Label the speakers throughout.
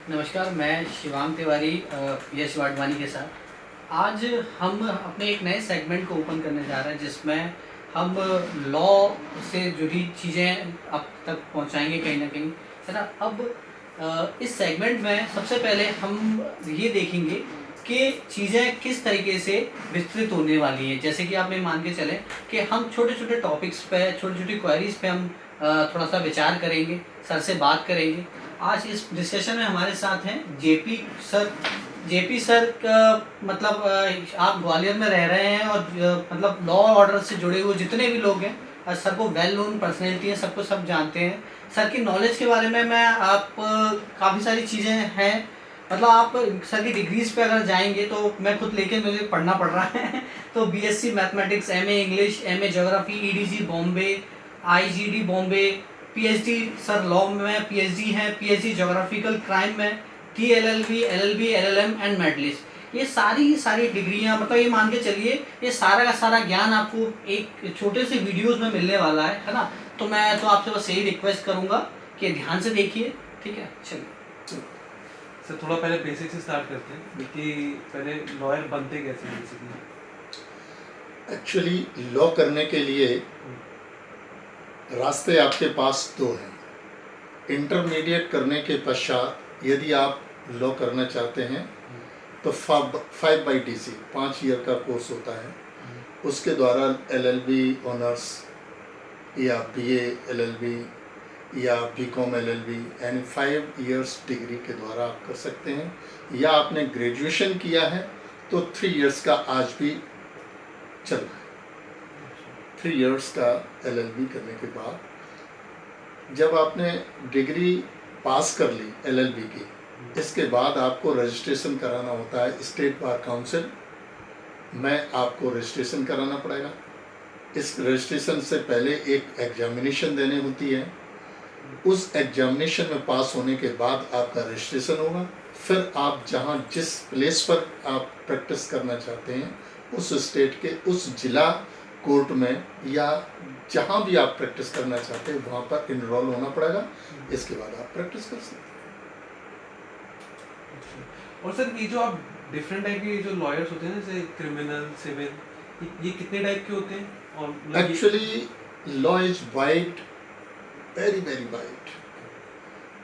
Speaker 1: नमस्कार, मैं शिवांग तिवारी यश वाडवानी के साथ आज हम अपने एक नए सेगमेंट को ओपन करने जा रहे हैं जिसमें हम लॉ से जुड़ी चीज़ें अब तक पहुंचाएंगे कहीं ना कहीं, है ना। अब इस सेगमेंट में सबसे पहले हम ये देखेंगे कि चीज़ें किस तरीके से विस्तृत होने वाली हैं। जैसे कि आप ये मान के चलें कि हम छोटे छोटे टॉपिक्स पे, छोटी छोटी क्वेरीज पे हम थोड़ा सा विचार करेंगे, सर से बात करेंगे। आज इस डिस्कशन में हमारे साथ हैं जेपी सर। जेपी सर का मतलब आप ग्वालियर में रह रहे हैं और मतलब लॉ ऑर्डर से जुड़े हुए जितने भी लोग हैं और सर को वेल नोन पर्सनैलिटी है, सबको सब जानते हैं। सर की नॉलेज के बारे में मैं आप काफ़ी सारी चीज़ें हैं, मतलब आप सर की डिग्रीज पे अगर जाएंगे तो मैं खुद लेके मुझे पढ़ना पड़ रहा है तो BSc mathematics, MA English, MA geography, EDG Bombay, IgD Bombay, PhD sir law में पीएचडी है, पीएचडी ज्योग्राफिकल क्राइम में, टीएलएलबी, एलएलबी, एलएलएम एंड मेडलिस्ट। ये सारी डिग्रियां, मतलब ये मान के चलिए ये सारा का सारा ज्ञान आपको एक छोटे से वीडियोस में मिलने वाला है ना। तो मैं तो आपसे बस यही रिक्वेस्ट करूंगा कि ध्यान से देखिए, ठीक है। चलिए
Speaker 2: सर, थोड़ा पहले बेसिक से स्टार्ट करते हैं कि पहले लॉयर बनते कैसे हैं बेसिकली।
Speaker 3: एक्चुअली लॉ करने के लिए रास्ते आपके पास दो हैं। इंटरमीडिएट करने के पश्चात यदि आप लॉ करना चाहते हैं तो 5/DC 5 ईयर का कोर्स होता है। उसके द्वारा LLB ऑनर्स या BA LLB या BCom LLB यानी 5 इयर्स डिग्री के द्वारा आप कर सकते हैं। या आपने ग्रेजुएशन किया है तो 3 इयर्स का आज भी चल रहा है। 3 इयर्स का LLB करने के बाद जब आपने डिग्री पास कर ली LLB की, इसके बाद आपको रजिस्ट्रेशन कराना होता है स्टेट बार काउंसिल में। आपको रजिस्ट्रेशन कराना पड़ेगा। इस रजिस्ट्रेशन से पहले एक एग्जामिनेशन देनी होती है। उस एग्जामिनेशन में पास होने के बाद आपका रजिस्ट्रेशन होगा। फिर आप जहां जिस प्लेस पर आप प्रैक्टिस करना चाहते हैं उस स्टेट के उस जिला कोर्ट में या जहां भी आप प्रैक्टिस करना चाहते हैं वहां पर इनरोल होना पड़ेगा। इसके बाद आप प्रैक्टिस कर सकते हैं।
Speaker 2: और सर, ये जो आप डिफरेंट टाइप के जो लॉयर्स होते हैं जैसे क्रिमिनल, सिविल, ये कितने टाइप के होते हैं? और
Speaker 3: actually law is wide, very very wide.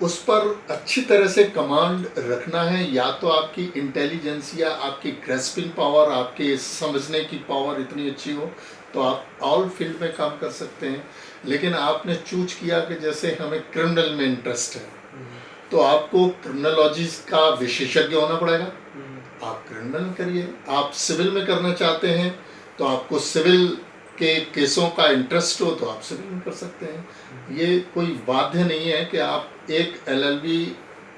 Speaker 3: उस पर अच्छी तरह से कमांड रखना है। या तो आपकी इंटेलिजेंस या आपकी ग्रेस्पिंग पावर, आपके समझने की पावर इतनी अच्छी हो तो आप ऑल फील्ड में काम कर सकते हैं। लेकिन आपने चूज किया कि जैसे हमें क्रिमिनल में इंटरेस्ट है तो आपको क्रिमिनोलॉजी का विशेषज्ञ होना पड़ेगा। आप क्रिमिनल करिए। आप सिविल में करना चाहते हैं तो आपको सिविल के केसों का इंटरेस्ट हो तो आप सिविल में कर सकते हैं। ये कोई बाध्य नहीं है कि आप एक LLB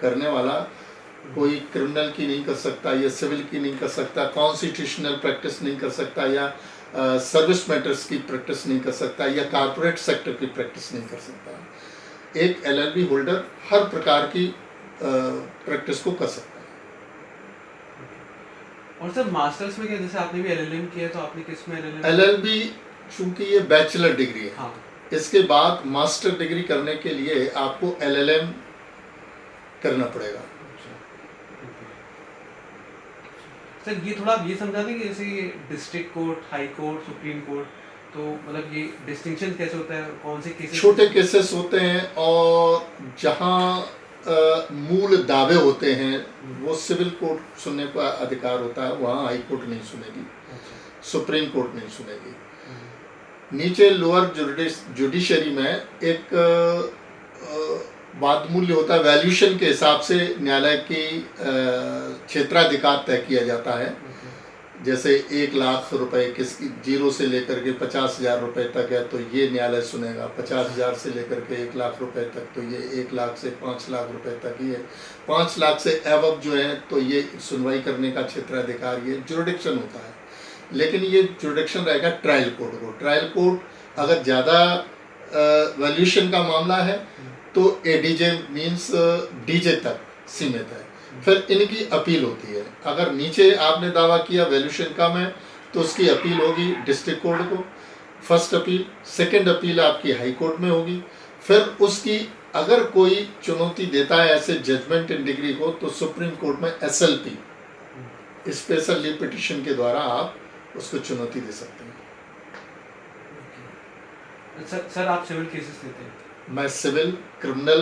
Speaker 3: करने वाला कोई क्रिमिनल की नहीं कर सकता या सिविल की नहीं कर सकता, कॉन्स्टिट्यूशनल प्रैक्टिस नहीं कर सकता या सर्विस मैटर्स की प्रैक्टिस नहीं कर सकता या कॉर्पोरेट सेक्टर की प्रैक्टिस नहीं कर सकता। एक LLB होल्डर हर प्रकार की प्रैक्टिस को कर सकता है।
Speaker 2: और सर, मास्टर्स में क्या, जैसे आपने भी LLM किया तो आपने किस में
Speaker 3: LLB चूंकि ये बैचलर डिग्री है,
Speaker 2: हाँ,
Speaker 3: इसके बाद मास्टर डिग्री करने के लिए आपको LLM करना पड़ेगा।
Speaker 2: सर, ये थोड़ा आप ये समझा दें कि जैसे district court, high court, supreme court, तो मतलब ये डिस्टिंक्शन कैसे होता है, कौन से केसेस?
Speaker 3: छोटे केसेस होते हैं और जहाँ मूल दावे होते हैं वो सिविल कोर्ट सुनने का अधिकार होता है, वहाँ हाई कोर्ट नहीं सुनेगी, सुप्रीम कोर्ट नहीं सुनेगी। नीचे लोअर जुडिशरी में एक बाद मूल्य होता है, वैल्यूशन के हिसाब से न्यायालय की क्षेत्राधिकार तय किया जाता है। जैसे 1 लाख रुपए किसकी 0 से लेकर के 50,000 रुपए तक है तो ये न्यायालय सुनेगा। 50,000 से लेकर के 1 लाख रुपए तक तो ये 1 लाख से 5 लाख रुपए तक ही है। 5 लाख से एबव जो है तो ये सुनवाई करने का क्षेत्राधिकार, ये जुरिडिक्शन होता है। लेकिन ये जुरिडिक्शन रहेगा ट्रायल कोर्ट को। ट्रायल कोर्ट अगर ज़्यादा वैल्यूशन का मामला है तो ADJ मीन्स DJ तक सीमित है। फिर इनकी अपील होती है। अगर नीचे आपने दावा किया वैल्यूशन कम है तो उसकी अपील होगी डिस्ट्रिक्ट कोर्ट को, फर्स्ट अपील। सेकंड अपील आपकी हाई कोर्ट में होगी। फिर उसकी अगर कोई चुनौती देता है ऐसे जजमेंट इन डिग्री को, तो सुप्रीम कोर्ट में SLP, स्पेशल लीव पिटिशन के द्वारा आप उसको चुनौती दे सकते हैं।
Speaker 2: सर आप सिविल केसेस लेते हैं?
Speaker 3: मैं civil, criminal,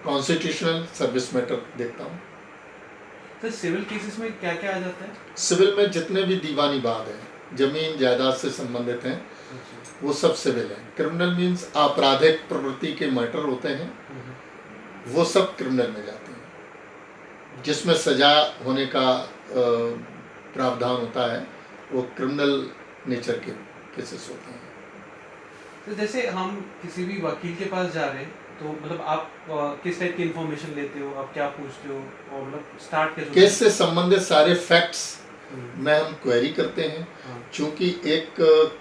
Speaker 3: constitutional, service matter देखता हूँ।
Speaker 2: सर सिविल केसेस में क्या क्या आ जाता है?
Speaker 3: सिविल में जितने भी दीवानी वाद हैं, जमीन जायदाद से संबंधित हैं, वो सब सिविल हैं। क्रिमिनल मीन्स आपराधिक प्रवृत्ति के मैटर होते हैं, वो सब क्रिमिनल में जाते हैं। जिसमें सजा होने का प्रावधान होता है, वो क्रिमिनल नेचर के केसेस होते हैं।
Speaker 2: तो जैसे हम किसी भी वकील के पास जा रहे हैं, तो मतलब आप किस टाइप की इंफॉर्मेशन लेते हो, आप क्या पूछते हो, और मतलब स्टार्ट कैसे?
Speaker 3: केस से संबंधित सारे फैक्ट्स में हम क्वेरी करते हैं। चूंकि एक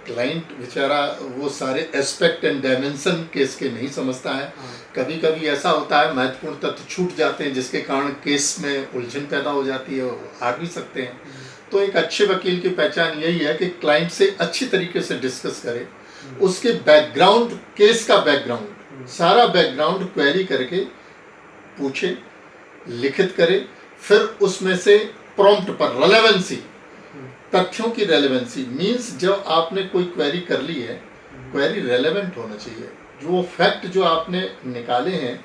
Speaker 3: क्लाइंट बेचारा वो सारे एस्पेक्ट एंड डायमेंशन केस के नहीं समझता है। कभी कभी ऐसा होता है महत्वपूर्ण तथ्य छूट जाते हैं, जिसके कारण केस में उलझन पैदा हो जाती है, वो हार भी सकते हैं। तो एक अच्छे वकील की पहचान यही है कि क्लाइंट से अच्छी तरीके से डिस्कस करे, उसके बैकग्राउंड, केस का बैकग्राउंड, सारा बैकग्राउंड क्वेरी करके पूछे, लिखित करे, फिर उसमें से प्रॉम्प्ट पर रेलेवेंसी, तथ्यों की रेलेवेंसी मींस जब आपने कोई क्वेरी कर ली है, क्वेरी रेलेवेंट होना चाहिए। जो फैक्ट जो आपने निकाले हैं,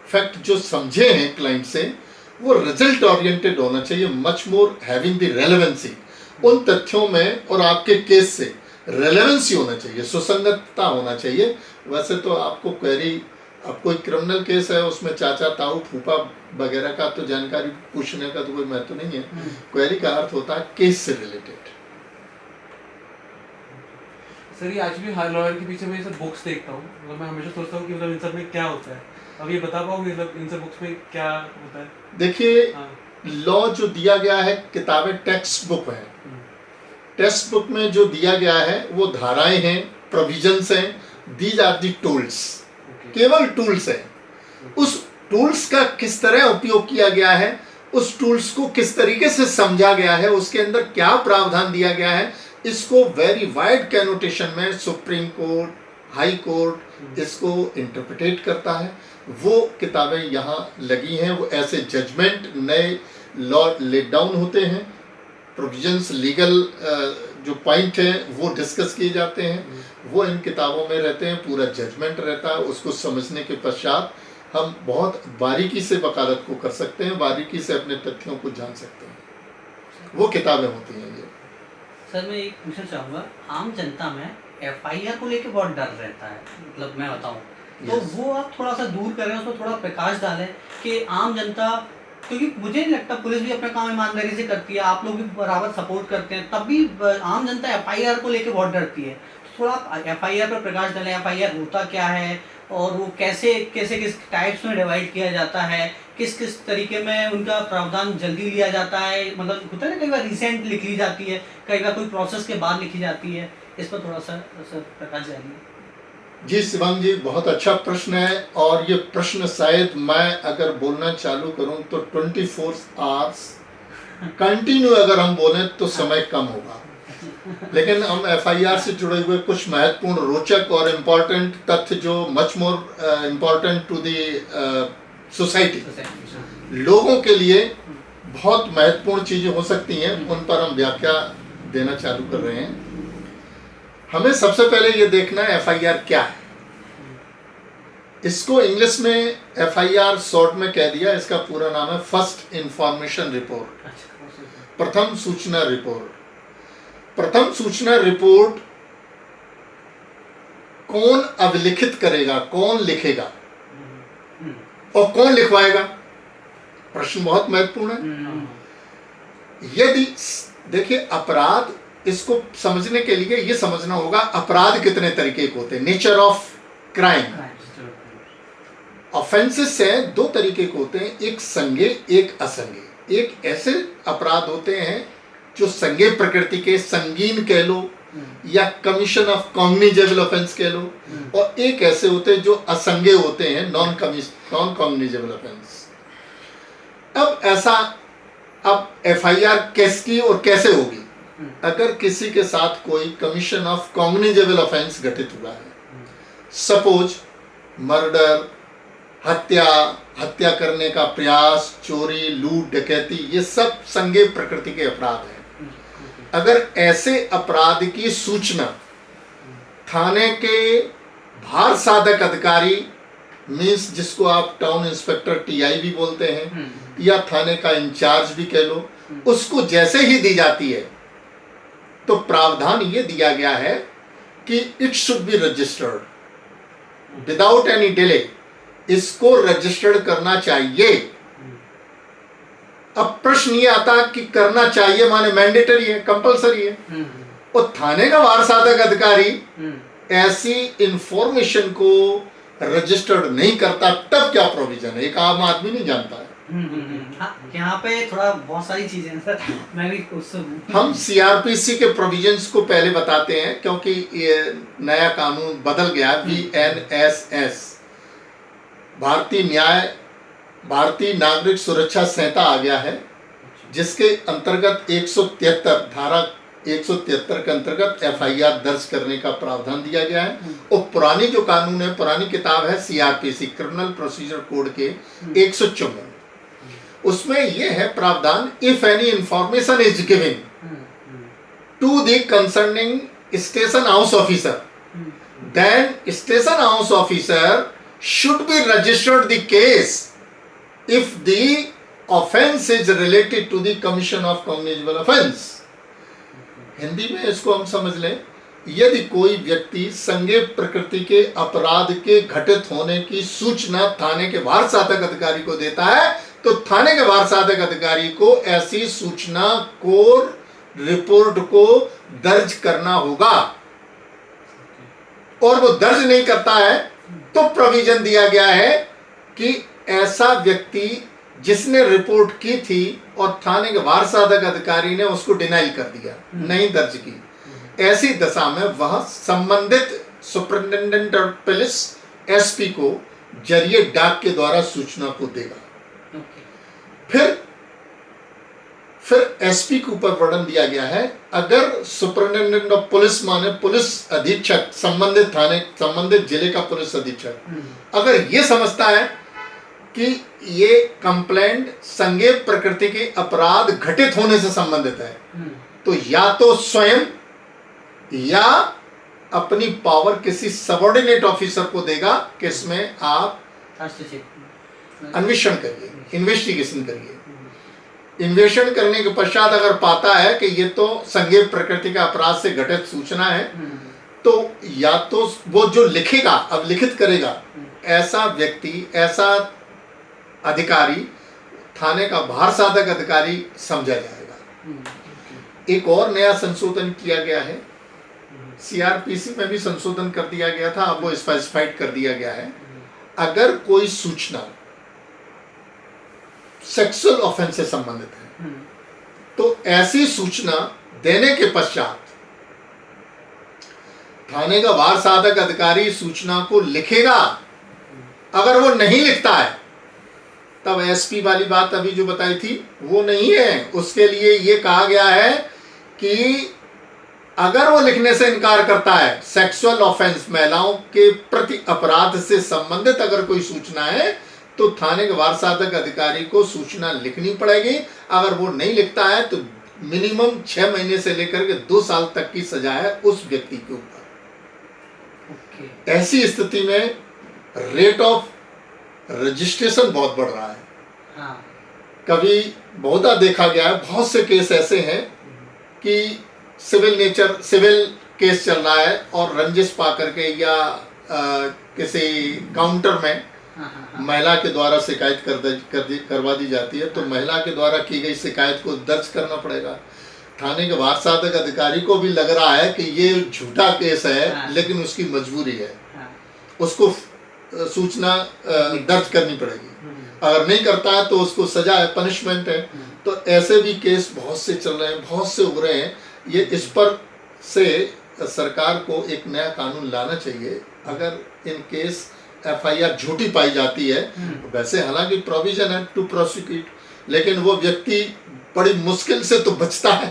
Speaker 3: फैक्ट जो समझे हैं क्लाइंट से, वो रिजल्ट ओरिएंटेड होना चाहिए, much more having the relevancy. उन तथ्यों में और आपके केस से रेलेवेंसी होना चाहिए, सुसंगतता होना चाहिए। वैसे तो आपको क्वेरी, अब कोई क्रिमिनल केस है, उसमें चाचा ताऊ फूफा वगैरह का तो जानकारी पूछने का तो कोई महत्व नहीं है। क्वेरी का अर्थ होता है केस से रिलेटेड।
Speaker 2: सर ये आज भी हर लॉयर के पीछे मैं ये सब बुक्स देखता हूँ, मतलब मैं हमेशा सोचता हूँ कि मतलब इन सब में क्या होता है। अब ये बता पाओगे मतलब इन सब बुक्स में क्या होता है?
Speaker 3: देखिए, लॉ जो दिया गया है, किताबें टेक्स्ट बुक है। टेक्स्ट बुक में जो दिया गया है वो धाराएं हैं, प्रोविजंस हैं, दीज आर दी टूल्स, केवल टूल्स हैं। उस टूल्स का किस तरह उपयोग किया गया है, उस टूल्स को किस तरीके से समझा गया है, उसके अंदर क्या प्रावधान दिया गया है, इसको वेरी वाइड कैनोटेशन में सुप्रीम कोर्ट, हाई कोर्ट इसको इंटरप्रिटेट करता है। वो किताबें यहाँ लगी हैं। वो ऐसे जजमेंट, नए लॉ लेट डाउन होते हैं, प्रोविजंस, लीगल जो पॉइंट हैं वो डिस्कस किए जाते हैं, वो इन किताबों में रहते हैं। पूरा जजमेंट रहता है। उसको समझने के पश्चात हम बहुत बारीकी से वकालत को कर सकते हैं, बारीकी से अपने तथ्यों को जान सकते हैं। वो किताबें होती हैं ये।
Speaker 1: सर मैं एक पूछना चाहूँगा, आम जनता में FIR को लेके बहुत डर रहता है, मतलब मैं बताऊँ तो वो आप थोड़ा सा दूर करें, उसमें थोड़ा प्रकाश डालें कि आम जनता, क्योंकि मुझे नहीं लगता पुलिस भी अपना काम ईमानदारी से करती है, आप लोग भी बराबर सपोर्ट करते हैं, तब भी आम जनता FIR को लेके बहुत डरती है। तो थोड़ा आप FIR पर प्रकाश डालें, FIR होता क्या है और वो कैसे कैसे किस टाइप्स में डिवाइड किया जाता है, किस किस तरीके में उनका प्रावधान जल्दी लिया जाता है, मतलब होता है ना, कई बार रिसेंट लिख ली जाती है, कई बार कोई प्रोसेस के बाद लिखी जाती है। इस पर थोड़ा सा प्रकाश डालिए।
Speaker 3: जी शिवांग जी, बहुत अच्छा प्रश्न है। और ये प्रश्न शायद मैं अगर बोलना चालू करूं तो 24 आवर्स कंटिन्यू अगर हम बोलें तो समय कम होगा। लेकिन हम FIR से जुड़े हुए कुछ महत्वपूर्ण, रोचक और इम्पोर्टेंट तथ्य जो much more important to the society, लोगों के लिए बहुत महत्वपूर्ण चीजें हो सकती हैं, उन पर हम व्याख्या देना चालू कर रहे हैं। हमें सबसे पहले ये देखना है FIR क्या है। इसको इंग्लिश में FIR शॉर्ट में कह दिया, इसका पूरा नाम है फर्स्ट इंफॉर्मेशन रिपोर्ट, प्रथम सूचना रिपोर्ट। प्रथम सूचना रिपोर्ट कौन अभिलिखित करेगा, कौन लिखेगा और कौन लिखवाएगा, प्रश्न बहुत महत्वपूर्ण है। यदि देखिए, अपराध, इसको समझने के लिए ये समझना होगा अपराध कितने तरीके के होते हैं, नेचर ऑफ क्राइम। ऑफेंसेस है दो तरीके के होते हैं, एक संज्ञेय, एक असंज्ञेय। एक ऐसे अपराध होते हैं जो संज्ञेय प्रकृति के, संगीन कह लो या कमीशन ऑफ कॉग्निजेबल ऑफेंस कह लो, और एक ऐसे होते हैं जो असंज्ञेय होते हैं, नॉन कॉग्निजेबल ऑफेंस। अब FIR किसकी और कैसे होगी? अगर किसी के साथ कोई कमीशन ऑफ कॉग्निजेबल ऑफेंस घटित हुआ है, सपोज मर्डर, हत्या करने का प्रयास, चोरी, लूट, डकैती, ये सब संज्ञेय प्रकृति के अपराध हैं। अगर ऐसे अपराध की सूचना थाने के भार साधक अधिकारी, मीन्स जिसको आप टाउन इंस्पेक्टर टीआई भी बोलते हैं, या थाने का इंचार्ज भी कह लो, उसको जैसे ही दी जाती है तो प्रावधान ये दिया गया है कि it should be registered without any delay. इसको रजिस्टर्ड करना चाहिए। अब प्रश्न ये आता कि करना चाहिए माने मैंडेटरी है, कंपलसरी है। और थाने का वार साधक अधिकारी ऐसी इंफॉर्मेशन को रजिस्टर्ड नहीं करता, तब क्या प्रोविजन है? एक आम आदमी नहीं जानता है।
Speaker 1: हाँ, यहाँ पे थोड़ा बहुत सारी चीजें हैं सर, मैं भी उससे
Speaker 3: हम सीआरपीसी के प्रोविजंस को पहले बताते हैं, क्योंकि ये नया कानून बदल गया। VNSS भारतीय नागरिक सुरक्षा संहिता आ गया है, जिसके अंतर्गत 173 धारा 173 के अंतर्गत FIR दर्ज करने का प्रावधान दिया गया है। और पुरानी जो कानून है, पुरानी किताब है CRPC क्रिमिनल प्रोसीजर कोड के 154, उसमें यह है प्रावधान, if any information is given to the concerning station house officer, then station house officer should be registered the case if the offense is related to the commission of cognizable offense। Hindi में इसको हम समझ लें, यदि कोई व्यक्ति संज्ञेय प्रकृति के अपराध के घटित होने की सूचना थाने के वार साधक अधिकारी को देता है, तो थाने के वार साधक अधिकारी को ऐसी सूचना को, रिपोर्ट को दर्ज करना होगा। और वो दर्ज नहीं करता है तो प्रोविजन दिया गया है कि ऐसा व्यक्ति जिसने रिपोर्ट की थी और थाने के वार साधक अधिकारी ने उसको डिनाई कर दिया, नहीं दर्ज की, ऐसी दशा में वह संबंधित सुपरिटेंडेंट ऑफ पुलिस SP को जरिए डाक के द्वारा सूचना को देगा। फिर SP के ऊपर वर्णन दिया गया है, अगर सुपरिटेंडेंट ऑफ पुलिस माने पुलिस अधीक्षक, संबंधित थाने, संबंधित जिले का पुलिस अधीक्षक, अगर ये समझता है कि ये कंप्लेंट संज्ञेय प्रकृति के अपराध घटित होने से संबंधित है, तो या तो स्वयं या अपनी पावर किसी सबऑर्डिनेट ऑफिसर को देगा कि इसमें आप अन्वेषण करिए, इन्वेस्टिगेशन करिए। इन्वेस्टिगेशन करने के पश्चात अगर पाता है कि ये तो संज्ञेय प्रकृति का अपराध से घटित सूचना है, तो या तो वो जो लिखेगा, अब लिखित करेगा, ऐसा व्यक्ति, ऐसा अधिकारी थाने का भार साधक अधिकारी समझा जाएगा। एक और नया संशोधन किया गया है, CRPC में भी संशोधन कर दिया गया था, अब वो स्पेसिफाइड कर दिया गया है, अगर कोई सूचना सेक्सुअल ऑफेंस से संबंधित है तो ऐसी सूचना देने के पश्चात थाने का वार साधक अधिकारी सूचना को लिखेगा। अगर वो नहीं लिखता है तब SP वाली बात अभी जो बताई थी वो नहीं है। उसके लिए ये कहा गया है कि अगर वो लिखने से इनकार करता है, सेक्सुअल ऑफेंस, महिलाओं के प्रति अपराध से संबंधित अगर कोई सूचना है, तो थाने के वार साधक अधिकारी को सूचना लिखनी पड़ेगी। अगर वो नहीं लिखता है तो मिनिमम 6 महीने से लेकर के 2 साल तक की सजा है उस व्यक्ति के ऊपर। ऐसी स्थिति में रेट ऑफ रजिस्ट्रेशन बहुत बढ़ रहा है। कभी बहुधा देखा गया है, बहुत से केस ऐसे हैं कि सिविल केस चल रहा है और रंजिश पा करके या किसी काउंटर में महिला के द्वारा शिकायत करवा दी जाती है, तो महिला के द्वारा की गई शिकायत को दर्ज करना पड़ेगा। थाने के वार साधक अधिकारी को भी लग रहा है कि ये झूठा केस है, लेकिन उसकी मजबूरी है, उसको सूचना दर्ज करनी पड़ेगी। अगर नहीं करता है तो उसको सजा है, पनिशमेंट है। तो ऐसे भी केस बहुत से चल रहे हैं, बहुत से उभरे हैं। ये इस पर से सरकार को एक नया कानून लाना चाहिए। अगर इन केस FIR झूठी पाई जाती है, वैसे हालांकि प्रोविजन है टू प्रोसिक्यूट, लेकिन वो व्यक्ति बड़ी मुश्किल से तो बचता है।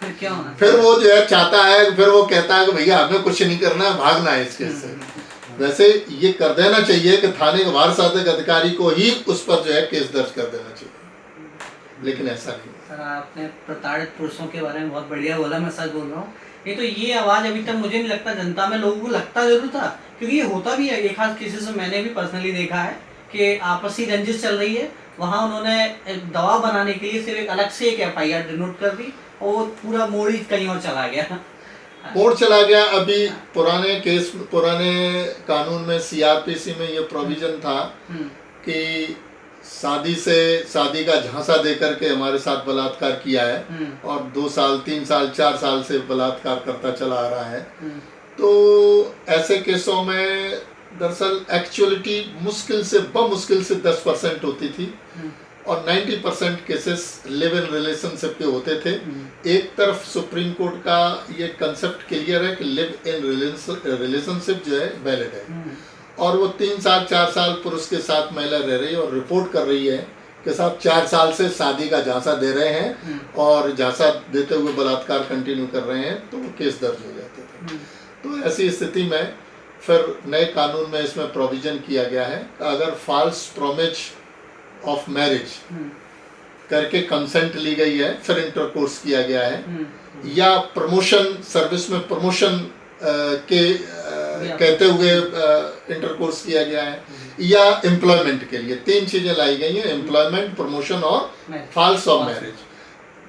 Speaker 1: फिर क्या होना?
Speaker 3: फिर वो जो है चाहता है, फिर वो कहता है कि भैया हमें कुछ नहीं करना है, भागना है इस केस से। वैसे ये कर देना चाहिए कि थाने के वार साधक अधिकारी को ही उस पर जो है केस दर्ज कर देना चाहिए, लेकिन ऐसा नहीं।
Speaker 1: सर आपने प्रताड़ित पुरुषों के बारे में बहुत बढ़िया बोला, मैं सच बोल रहा हूँ। नहीं तो ये आवाज़ अभी तक मुझे नहीं लगता जनता में लोगों को लगता जरूर था, क्योंकि ये होता भी है। एक आध केसेस में मैंने भी पर्सनली देखा है कि आपसी रंजिश चल रही है, वहाँ उन्होंने दबाव बनाने के लिए सिर्फ एक अलग से एक FIR डिनोट कर दी और पूरा मोड़ ही कहीं और चला गया।
Speaker 3: मोड़ चला गया। अभी पुराने कानून में CRPC में ये प्रोविजन था कि शादी का झांसा देकर के हमारे साथ बलात्कार किया है और 2 साल 3 साल 4 साल से बलात्कार करता चला आ रहा है, तो ऐसे केसों में दरअसल एक्चुअलिटी मुश्किल से 10% होती थी और 90% केसेस लिव इन रिलेशनशिप के होते थे। एक तरफ सुप्रीम कोर्ट का ये कंसेप्ट क्लियर है कि लिव इन रिलेशनशिप जो है वैलिड है और वो 3 साल 4 साल पुरुष के साथ महिला रह रही है और रिपोर्ट कर रही है कि साहब 4 साल से शादी का झांसा दे रहे हैं और झांसा देते हुए बलात्कार कंटिन्यू कर रहे हैं, तो वो केस दर्ज हो जाते थे। तो ऐसी स्थिति में फिर नए कानून में इसमें प्रोविजन किया गया है, अगर फॉल्स प्रोमिस ऑफ मैरिज करके कंसेंट ली गई है, फिर इंटरकोर्स किया गया है, या प्रमोशन सर्विस में प्रमोशन के कहते हुए इंटरकोर्स किया गया है, या एम्प्लॉयमेंट के लिए 3 चीजें लाई गई हैं, एम्प्लॉयमेंट, प्रमोशन और फॉल्स ऑफ मैरिज।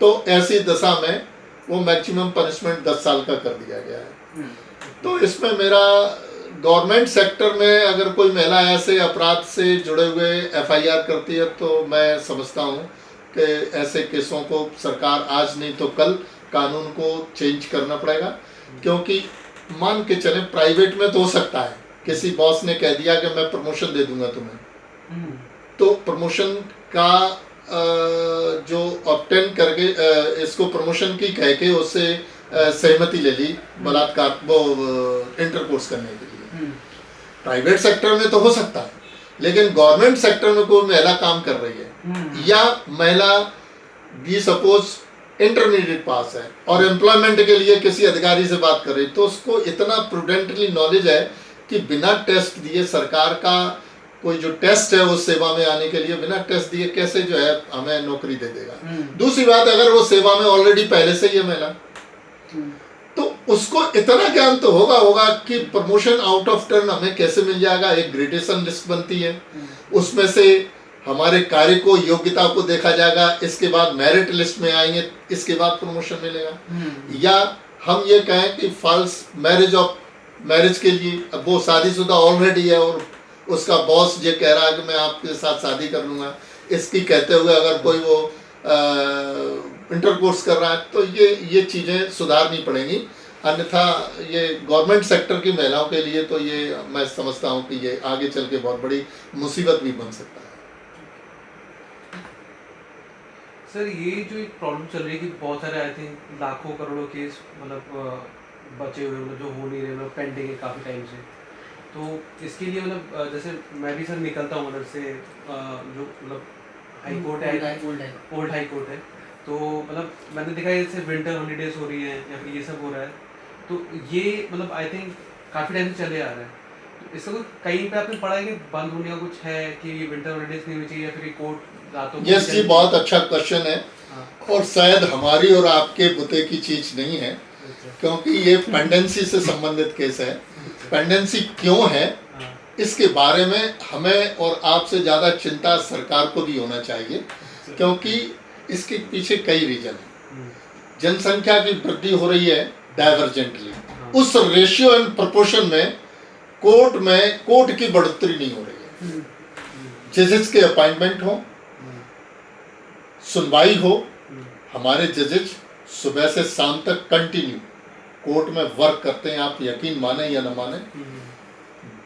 Speaker 3: तो ऐसी दशा में वो मैक्सिमम पनिशमेंट 10 साल का कर दिया गया है। तो इसमें मेरा गवर्नमेंट सेक्टर में अगर कोई महिला ऐसे अपराध से जुड़े हुए FIR करती है तो मैं समझता हूँ कि ऐसे केसों को सरकार आज नहीं तो कल कानून को चेंज करना पड़ेगा, क्योंकि मान के चले प्राइवेट में तो हो सकता है किसी बॉस ने कह दिया कि मैं प्रमोशन दे दूंगा तुम्हें, तो प्रमोशन का जो ऑब्टेन करके इसको प्रमोशन की कह के उससे सहमति ले ली बलात्कार वो इंटरकोर्स करने के लिए। प्राइवेट सेक्टर में तो हो सकता है, लेकिन गवर्नमेंट सेक्टर में कोई महिला काम कर रही है या महिला भी सपोज इंटरमीडिएट पास है और एम्प्लॉयमेंट के लिए किसी अधिकारी से बात कर रही, तो उसको इतना प्रूडेंटली नॉलेज है कि बिना टेस्ट दिए सरकार का कोई जो टेस्ट है उस सेवा में आने के लिए बिना टेस्ट दिए कैसे जो है हमें नौकरी दे देगा। दूसरी बात, अगर वो सेवा में ऑलरेडी पहले से ही है महिला, तो उसको इतना ज्ञान तो होगा कि प्रमोशन आउट ऑफ टर्न हमें कैसे मिल जाएगा। एक ग्रेडेशन लिस्ट बनती है, उसमें से हमारे कार्य को योग्यता को देखा जाएगा, इसके बाद मेरिट लिस्ट में आएंगे, इसके बाद प्रमोशन मिलेगा। या हम ये कहें कि फॉल्स मैरिज के लिए अब वो शादीशुदा ऑलरेडी है और उसका बॉस ये कह रहा है कि मैं आपके साथ शादी कर लूँगा, इसकी कहते हुए अगर कोई वो इंटरकोर्स कर रहा है, तो ये चीज़ें सुधारनी पड़ेंगी। अन्यथा ये गवर्नमेंट सेक्टर की महिलाओं के लिए तो ये मैं समझता हूँ कि ये आगे चल के बहुत बड़ी मुसीबत भी बन सकता है।
Speaker 2: सर ये जो एक प्रॉब्लम चल रही है कि बहुत सारे आई थिंक लाखों करोड़ों केस मतलब बचे हुए मतलब जो हो नहीं रहे मतलब पेंडिंग है काफ़ी टाइम से, तो इसके लिए मतलब जैसे मैं भी सर निकलता हूँ मतलब से जो मतलब हाई कोर्ट है, ओल्ड हाई कोर्ट है, तो मतलब मैंने देखा है जैसे विंटर हॉलीडेज हो रही है या फिर ये सब हो रहा है, तो ये मतलब आई थिंक काफ़ी टाइम से चले आ रहा है। तो इसका कोई कहीं पे आपने पढ़ा है कि बंद होने का कुछ है कि ये विंटर हॉलीडेज नहीं होनी चाहिए या फिर कोर्ट रातों को?
Speaker 3: यस जी, बहुत अच्छा क्वेश्चन है। और शायद हमारी और आपके बुते की चीज नहीं है, क्योंकि ये पेंडेंसी से संबंधित केस है। पेंडेंसी क्यों है इसके बारे में हमें और आपसे ज़्यादा चिंता सरकार को भी होना चाहिए, क्योंकि इसके पीछे कई रीजन है। जनसंख्या की वृद्धि हो रही है डाइवर्जेंटली, उस रेशियो एंड प्रोपोर्शन में कोर्ट की बढ़ोतरी नहीं हो रही है। जजेस के अपॉइंटमेंट हो, सुनवाई हो, हमारे जजेस सुबह से शाम तक कंटिन्यू कोर्ट में वर्क करते हैं, आप यकीन माने या न माने।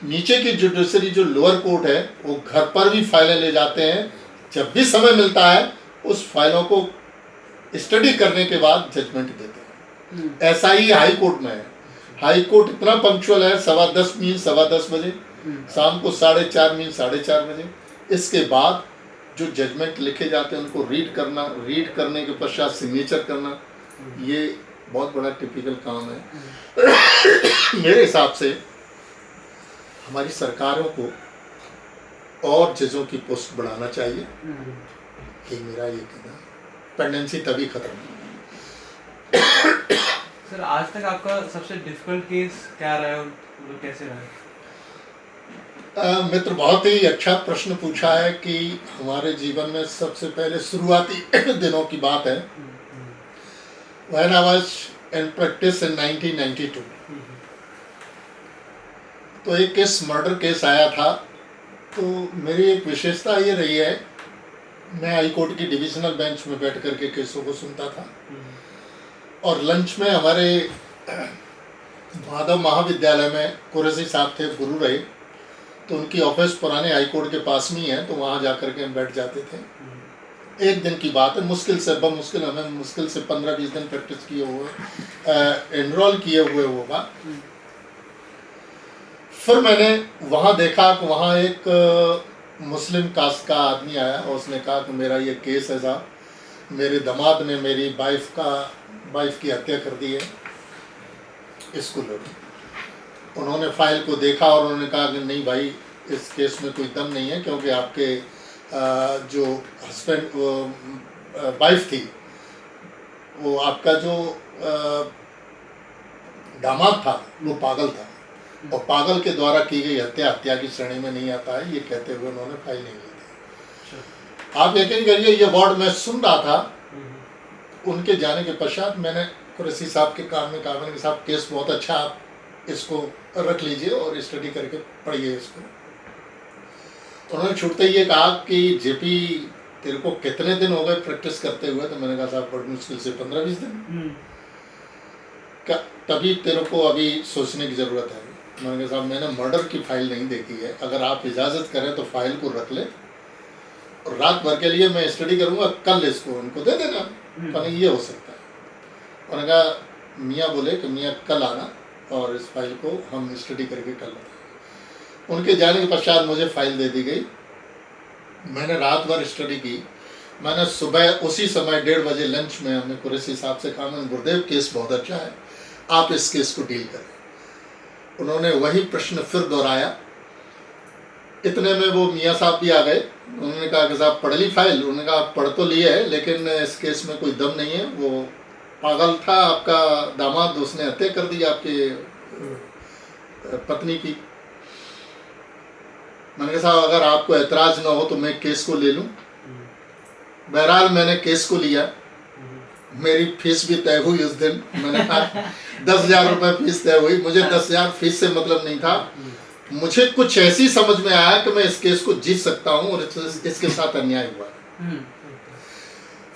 Speaker 3: नीचे की जुडिशरी जो लोअर कोर्ट है वो घर पर भी फाइलें ले जाते हैं, जब भी समय मिलता है उस फाइलों को स्टडी करने के बाद जजमेंट देते हैं। ऐसा ही हाई कोर्ट में है। हाई कोर्ट इतना पंक्चुअल है, 10:15 मीन 10:15 बजे, शाम को 4:30 मीन 4:30 बजे। इसके बाद जो जजमेंट लिखे जाते हैं उनको रीड करने के पश्चात सिग्नेचर करना, ये बहुत बड़ा टिपिकल काम है। मेरे हिसाब से हमारी सरकारों को और जजों की पोस्ट बढ़ाना चाहिए। ये मेरा ये कहना है। पेंडेंसी तभी खत्म होगी।
Speaker 2: सर आज तक आपका सबसे डिफिकल्ट केस क्या रहा है और मतलब कैसे रहा है?
Speaker 3: मित्र, बहुत ही अच्छा प्रश्न पूछा है कि हमारे जीवन में सबसे पहले शुरुआती दिनों की बात है। When I was in practice in 1992, तो एक केस मर्डर केस आया था। तो मेरी एक विशेषता ये रही है, मैं हाई कोर्ट की डिविजनल बेंच में बैठ कर के केसों को सुनता था और लंच में हमारे माधव महाविद्यालय में कुरैशी साहब थे, गुरु रहे, तो उनकी ऑफिस पुराने हाई कोर्ट के पास में ही है, तो वहाँ जा कर के हम बैठ जाते थे। एक दिन की बात है, मुश्किल से हमें मुश्किल से 15-20 दिन प्रैक्टिस किए हुए, एनरोल किए हुए होगा। फिर मैंने वहाँ देखा कि वहाँ एक मुस्लिम कास्ट का आदमी आया और उसने कहा कि मेरा ये केस है साहब, मेरे दामाद ने मेरी वाइफ की हत्या कर दी है, इसको लड़ो। उन्होंने फाइल को देखा और उन्होंने कहा कि नहीं भाई, इस केस में कोई दम नहीं है, क्योंकि आपके जो हस्बैंड वाइफ थी, वो आपका जो दामाद था वो पागल था और पागल के द्वारा की गई हत्या की श्रेणी में नहीं आता है, ये कहते हुए उन्होंने फाइल नहीं ली थी। आप यकीन करिए, ये वार्ड में सुन रहा था। उनके जाने के पश्चात मैंने कुरैशी साहब के कान में कहा, मैंने कहा साहब केस बहुत अच्छा, आप इसको रख लीजिए और स्टडी करके पढ़िए इसको। उन्होंने छूटते ही ये कहा कि जेपी तेरे को कितने दिन हो गए प्रैक्टिस करते हुए? तो मैंने कहा साहब बड़ी मुश्किल से 15-20 दिन। तभी तेरे को अभी सोचने की ज़रूरत है। मैंने कहा साहब मैंने मर्डर की फाइल नहीं देखी है, अगर आप इजाज़त करें तो फाइल को रख ले और रात भर के लिए मैं स्टडी करूँगा, कल इसको उनको दे देना। कहने ये हो सकता है। उन्होंने कहा मियाँ बोले कि मियाँ कल आना और इस फाइल को हम स्टडी करके कल बताएंगे। उनके जाने के पश्चात मुझे फाइल दे दी गई। मैंने रात भर स्टडी की। मैंने सुबह उसी समय 1:30 बजे लंच में हमने कुरैशी साहब से कहा, मैंने गुरुदेव केस बहुत अच्छा है, आप इस केस को डील करें। उन्होंने वही प्रश्न फिर दोहराया। इतने में वो मियाँ साहब भी आ गए। उन्होंने कहा कि साहब पढ़ ली फाइल? उन्होंने कहा पढ़ तो ली है, लेकिन इस केस में कोई दम नहीं है, वो पागल था आपका दामाद, उसने हत्या कर दी आपके पत्नी की। मैंने कहा साहब अगर आपको एतराज़ ना हो तो मैं केस को ले लूँ। बहरहाल मैंने केस को लिया। मेरी फीस भी तय हुई उस दिन। मैंने कहा 10,000 रुपये फीस तय हुई। मुझे 10,000 फीस से मतलब नहीं था। मुझे कुछ ऐसी समझ में आया कि मैं इस केस को जीत सकता हूँ और इसके साथ अन्याय हुआ।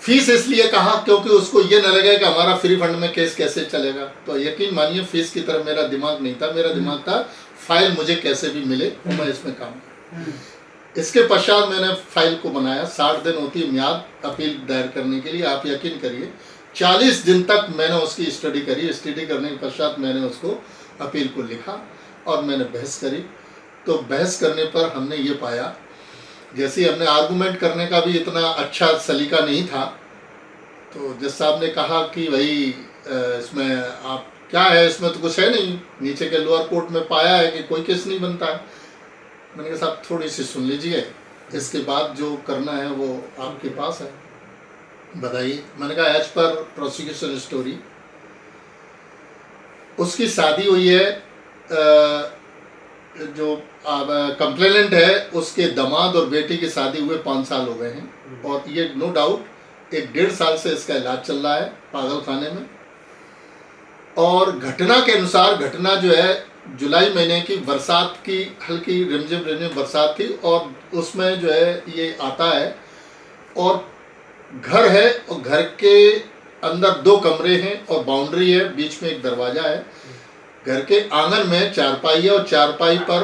Speaker 3: फीस इसलिए कहा क्योंकि उसको ये न लगे कि हमारा फ्री फंड में केस कैसे चलेगा। तो यकीन मानिए फीस की तरफ मेरा दिमाग नहीं था। मेरा दिमाग था फाइल मुझे कैसे भी मिले और मैं इसमें काम करूँ। इसके पश्चात मैंने फाइल को बनाया। 60 दिन होती है म्याद अपील दायर करने के लिए। आप यकीन करिए 40 दिन तक मैंने उसकी स्टडी करी। स्टडी करने के पश्चात मैंने उसको अपील को लिखा और मैंने बहस करी। तो बहस करने पर हमने ये पाया, जैसे हमने आर्गूमेंट करने का भी इतना अच्छा सलीका नहीं था। तो जज साहब ने कहा कि भाई इसमें आप क्या है, इसमें तो कुछ है नहीं, नीचे के लोअर कोर्ट में पाया है कि कोई केस नहीं बनता है। मैंने कहा साहब थोड़ी सी सुन लीजिए, इसके बाद जो करना है वो आपके पास है, बताइए। मैंने कहा एज पर प्रोसिक्यूशन स्टोरी उसकी शादी हुई है, जो कंप्लेनेंट है उसके दामाद और बेटी की शादी हुए 5 साल हो गए हैं और ये नो डाउट 1-1.5 साल से इसका इलाज चल रहा है पागल खाने में। और घटना के अनुसार घटना जो है जुलाई महीने की बरसात की, हल्की रिमझिम बरसात थी और उसमें जो है ये आता है और घर है और घर के अंदर 2 कमरे हैं और बाउंड्री है, बीच में एक दरवाज़ा है। घर के आंगन में चारपाई है और चारपाई पर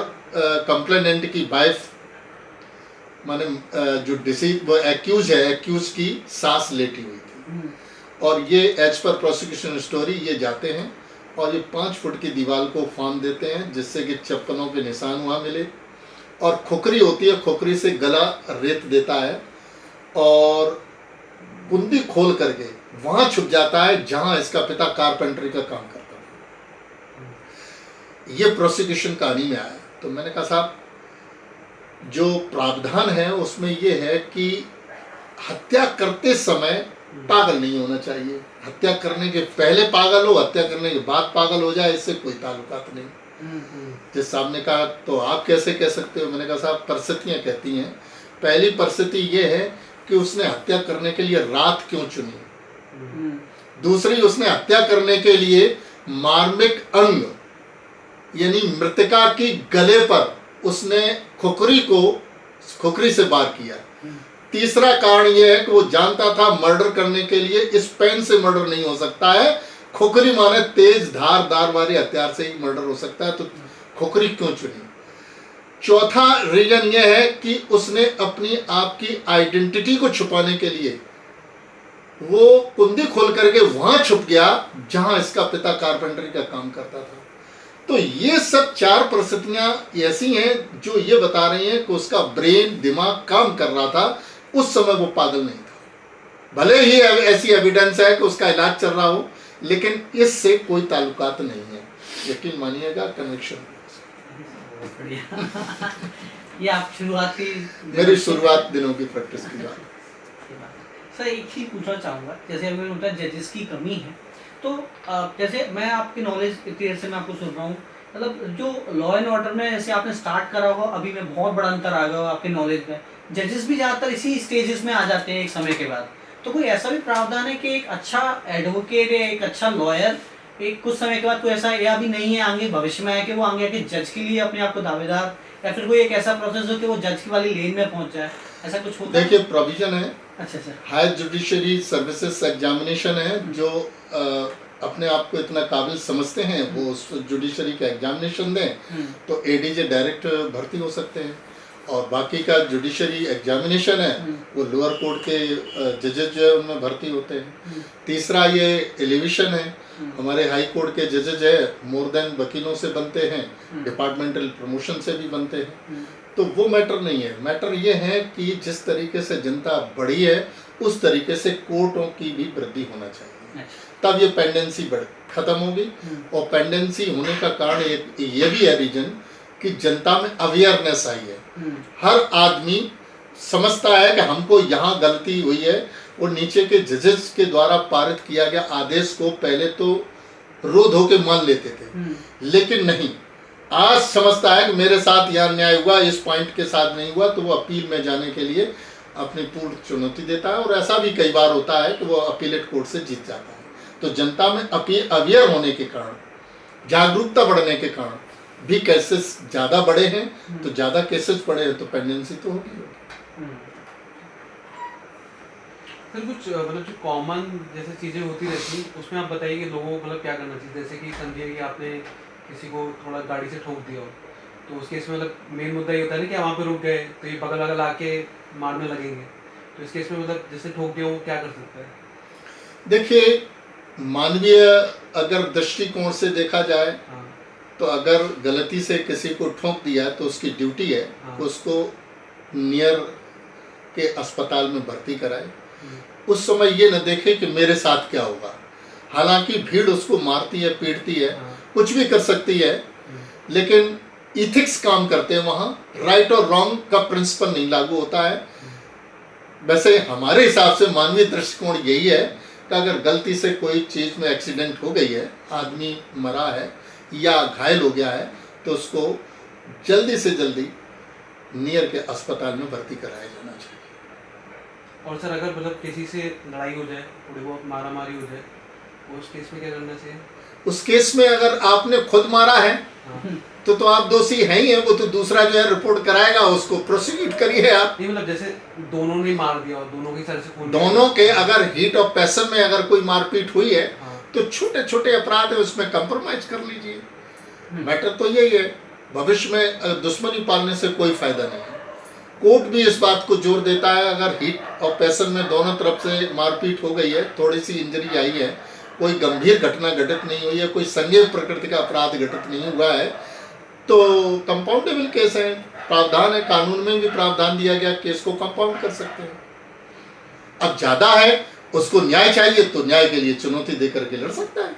Speaker 3: कंप्लेनेंट की वाइफ माने जो डिसीज वो एक्यूज है, एक्यूज की सास लेटी हुई थी। और ये एज पर प्रोसिक्यूशन स्टोरी ये जाते हैं और ये 5 फुट की दीवार को फांद देते हैं जिससे कि चप्पलों के निशान वहाँ मिले। और खोखरी होती है, खोखरी से गला रेत देता है और कुंडी खोल करके वहाँ छुप जाता है जहाँ इसका पिता कारपेंटरी का काम करता है। ये प्रोसिक्यूशन कहानी में आया। तो मैंने कहा साहब जो प्रावधान है उसमें ये है कि हत्या करते समय पागल नहीं होना चाहिए। हत्या करने के पहले पागल हो, हत्या करने के बाद पागल हो जाए, इससे कोई ताल्लुकात नहीं। जिस साहब ने कहा तो आप कैसे कह सकते हो, मैंने कहा साहब परिस्थितियाँ कहती हैं। पहली परिस्थिति ये है कि उसने हत्या करने के लिए रात क्यों चुनी। दूसरी, उसने हत्या करने के लिए मार्मिक अंग यानी मृतका की गले पर उसने खुकरी से वार किया। तीसरा कारण यह है कि वो जानता था मर्डर करने के लिए इस पेन से मर्डर नहीं हो सकता है, खुकरी माने तेज धारदार वाले हथियार से ही मर्डर हो सकता है, तो खुकरी क्यों चुनी। चौथा रीजन यह है कि उसने अपनी आप की आइडेंटिटी को छुपाने के लिए वो कुंडी खोल करके वहां छुप गया जहां इसका पिता कारपेंटरी का काम करता था। तो ये सब चार परिस्थितियां ऐसी हैं जो ये बता रही हैं कि उसका ब्रेन दिमाग काम कर रहा था, उस समय वो पागल नहीं था। भले ही ऐसी एविडेंस है कि उसका इलाज चल रहा हो, लेकिन इससे कोई ताल्लुकात नहीं है, यकीन मानिएगा। कन्विक्शन
Speaker 1: ये आप शुरुआती
Speaker 3: मेरी शुरुआत दिनों की प्रैक्टिस की बात।
Speaker 1: सर एक ही पूछना चाहूँगा, जैसे अभी उनका जजेस की कमी है, तो जैसे मैं आपकी नॉलेज इतनी देर से मैं आपको सुन रहा हूँ, मतलब जो लॉ एंड ऑर्डर में जैसे आपने स्टार्ट करा होगा, अभी में बहुत बड़ा अंतर आ गया होगा आपके नॉलेज में। जजेस भी ज़्यादातर इसी स्टेजेस में आ जाते हैं एक समय के बाद। तो कोई ऐसा भी प्रावधान है कि एक अच्छा एडवोकेट या एक अच्छा लॉयर एक कुछ समय के बाद कोई ऐसा या भी नहीं है, आगे भविष्य में है कि वो आगे आके जज के लिए अपने आप को दावेदार, या फिर कोई एक ऐसा प्रोसेस हो कि वो जज की वाली लेन में पहुंच जाए, ऐसा कुछ होता है?
Speaker 3: देखिए प्रोविजन है,
Speaker 1: अच्छा sir,
Speaker 3: higher judiciary services examination है, जो अपने आप को इतना काबिल समझते हैं वो उस जुडिशरी का एग्जामिनेशन दें तो एडीजे डायरेक्ट भर्ती हो सकते हैं। और बाकी का जुडिशरी एग्जामिनेशन है वो लोअर कोर्ट के जजेज जो है उनमें भर्ती होते हैं। तीसरा ये एलिवेशन है, हमारे हाई कोर्ट के जजेज है मोर देन वकीलों से बनते हैं, डिपार्टमेंटल प्रमोशन से भी बनते हैं। तो वो मैटर नहीं है, मैटर ये है कि जिस तरीके से जनता बढ़ी है उस तरीके से कोर्टों की भी वृद्धि होना चाहिए, तब ये पेंडेंसी खत्म होगी। और पेंडेंसी होने का कारण ये भी है रीजन कि जनता में अवेयरनेस आई है। हर आदमी समझता है कि हमको यहाँ गलती हुई है, और नीचे के जजेस के द्वारा पारित किया गया आदेश को पहले तो रो धो के मान लेते थे, लेकिन नहीं, आज समझता है कि मेरे साथ यह अन्याय हुआ, इस पॉइंट के साथ नहीं हुआ, तो वो अपील में जाने के लिए अपनी पूर्ण चुनौती देता है। और ऐसा भी कई बार होता है कि वो अपीलेट कोर्ट से जीत जाता है। तो जनता में अवेयर होने के कारण, जागरूकता बढ़ने के कारण भी केसेस ज़्यादा बढ़े हैं, तो ज़्यादा केसेस बढ़े हैं तो पेंडेंसी तो होगी।
Speaker 2: सर कुछ मतलब जो कॉमन जैसे चीज़ें होती रहती हैं उसमें आप बताइए कि लोगों को मतलब क्या करना चाहिए। जैसे कि समझिए कि आपने किसी को थोड़ा गाड़ी से ठोक दिया हो, तो उस केस में मतलब मेन मुद्दा ये होता है ना कि वहाँ पे रुक गए तो ये बगल वगल आके मारने लगेंगे, तो इस केस में मतलब जैसे ठोक दिया वो क्या कर सकता है?
Speaker 3: देखिए मानवीय अगर दृष्टिकोण से देखा जाए तो अगर गलती से किसी को ठोक दिया तो उसकी ड्यूटी है उसको नियर के अस्पताल में भर्ती कराए। उस समय ये न देखे कि मेरे साथ क्या होगा, हालांकि भीड़ उसको मारती है, पीटती है, कुछ भी कर सकती है, लेकिन इथिक्स काम करते हैं वहाँ, राइट और रॉन्ग का प्रिंसिपल नहीं लागू होता है। वैसे हमारे हिसाब से मानवीय दृष्टिकोण यही है कि अगर गलती से कोई चीज़ में एक्सीडेंट हो गई है, आदमी मरा है या घायल हो गया है, तो उसको जल्दी से जल्दी नियर के अस्पताल में भर्ती कराया जाना चाहिए।
Speaker 2: और सर अगर मतलब किसी से लड़ाई हो जाए, थोड़ी बहुत मारा मारी हो जाए, उस केस में क्या करना चाहिए?
Speaker 3: उस केस में अगर आपने खुद मारा है तो आप दोषी हैं ही हैं, वो तो दूसरा जो है रिपोर्ट कराएगा, उसको प्रोसिक्यूट करिए आप।
Speaker 2: नहीं मतलब जैसे दोनों ने मार दिया और दोनों की सर से खून,
Speaker 3: दोनों के अगर हीट ऑफ पैशन में अगर कोई मारपीट हुई है तो छोटे छोटे अपराध है उसमें कंप्रोमाइज कर लीजिए। मैटर तो यही है, भविष्य में दुश्मनी पालने से कोई फायदा नहीं है। कोर्ट भी इस बात को जोर देता है अगर हीट ऑफ पैशन में दोनों तरफ से मारपीट हो गई है, थोड़ी सी इंजरी आई है, कोई गंभीर घटना घटित नहीं हुई है, कोई संज्ञेय प्रकृति का अपराध घटित नहीं हुआ है, तो कंपाउंडेबल केस है। प्रावधान है, कानून में भी प्रावधान दिया गया, केस को कंपाउंड कर सकते हैं। अब ज्यादा है, उसको न्याय चाहिए तो न्याय के लिए चुनौती देकर के लड़ सकता है।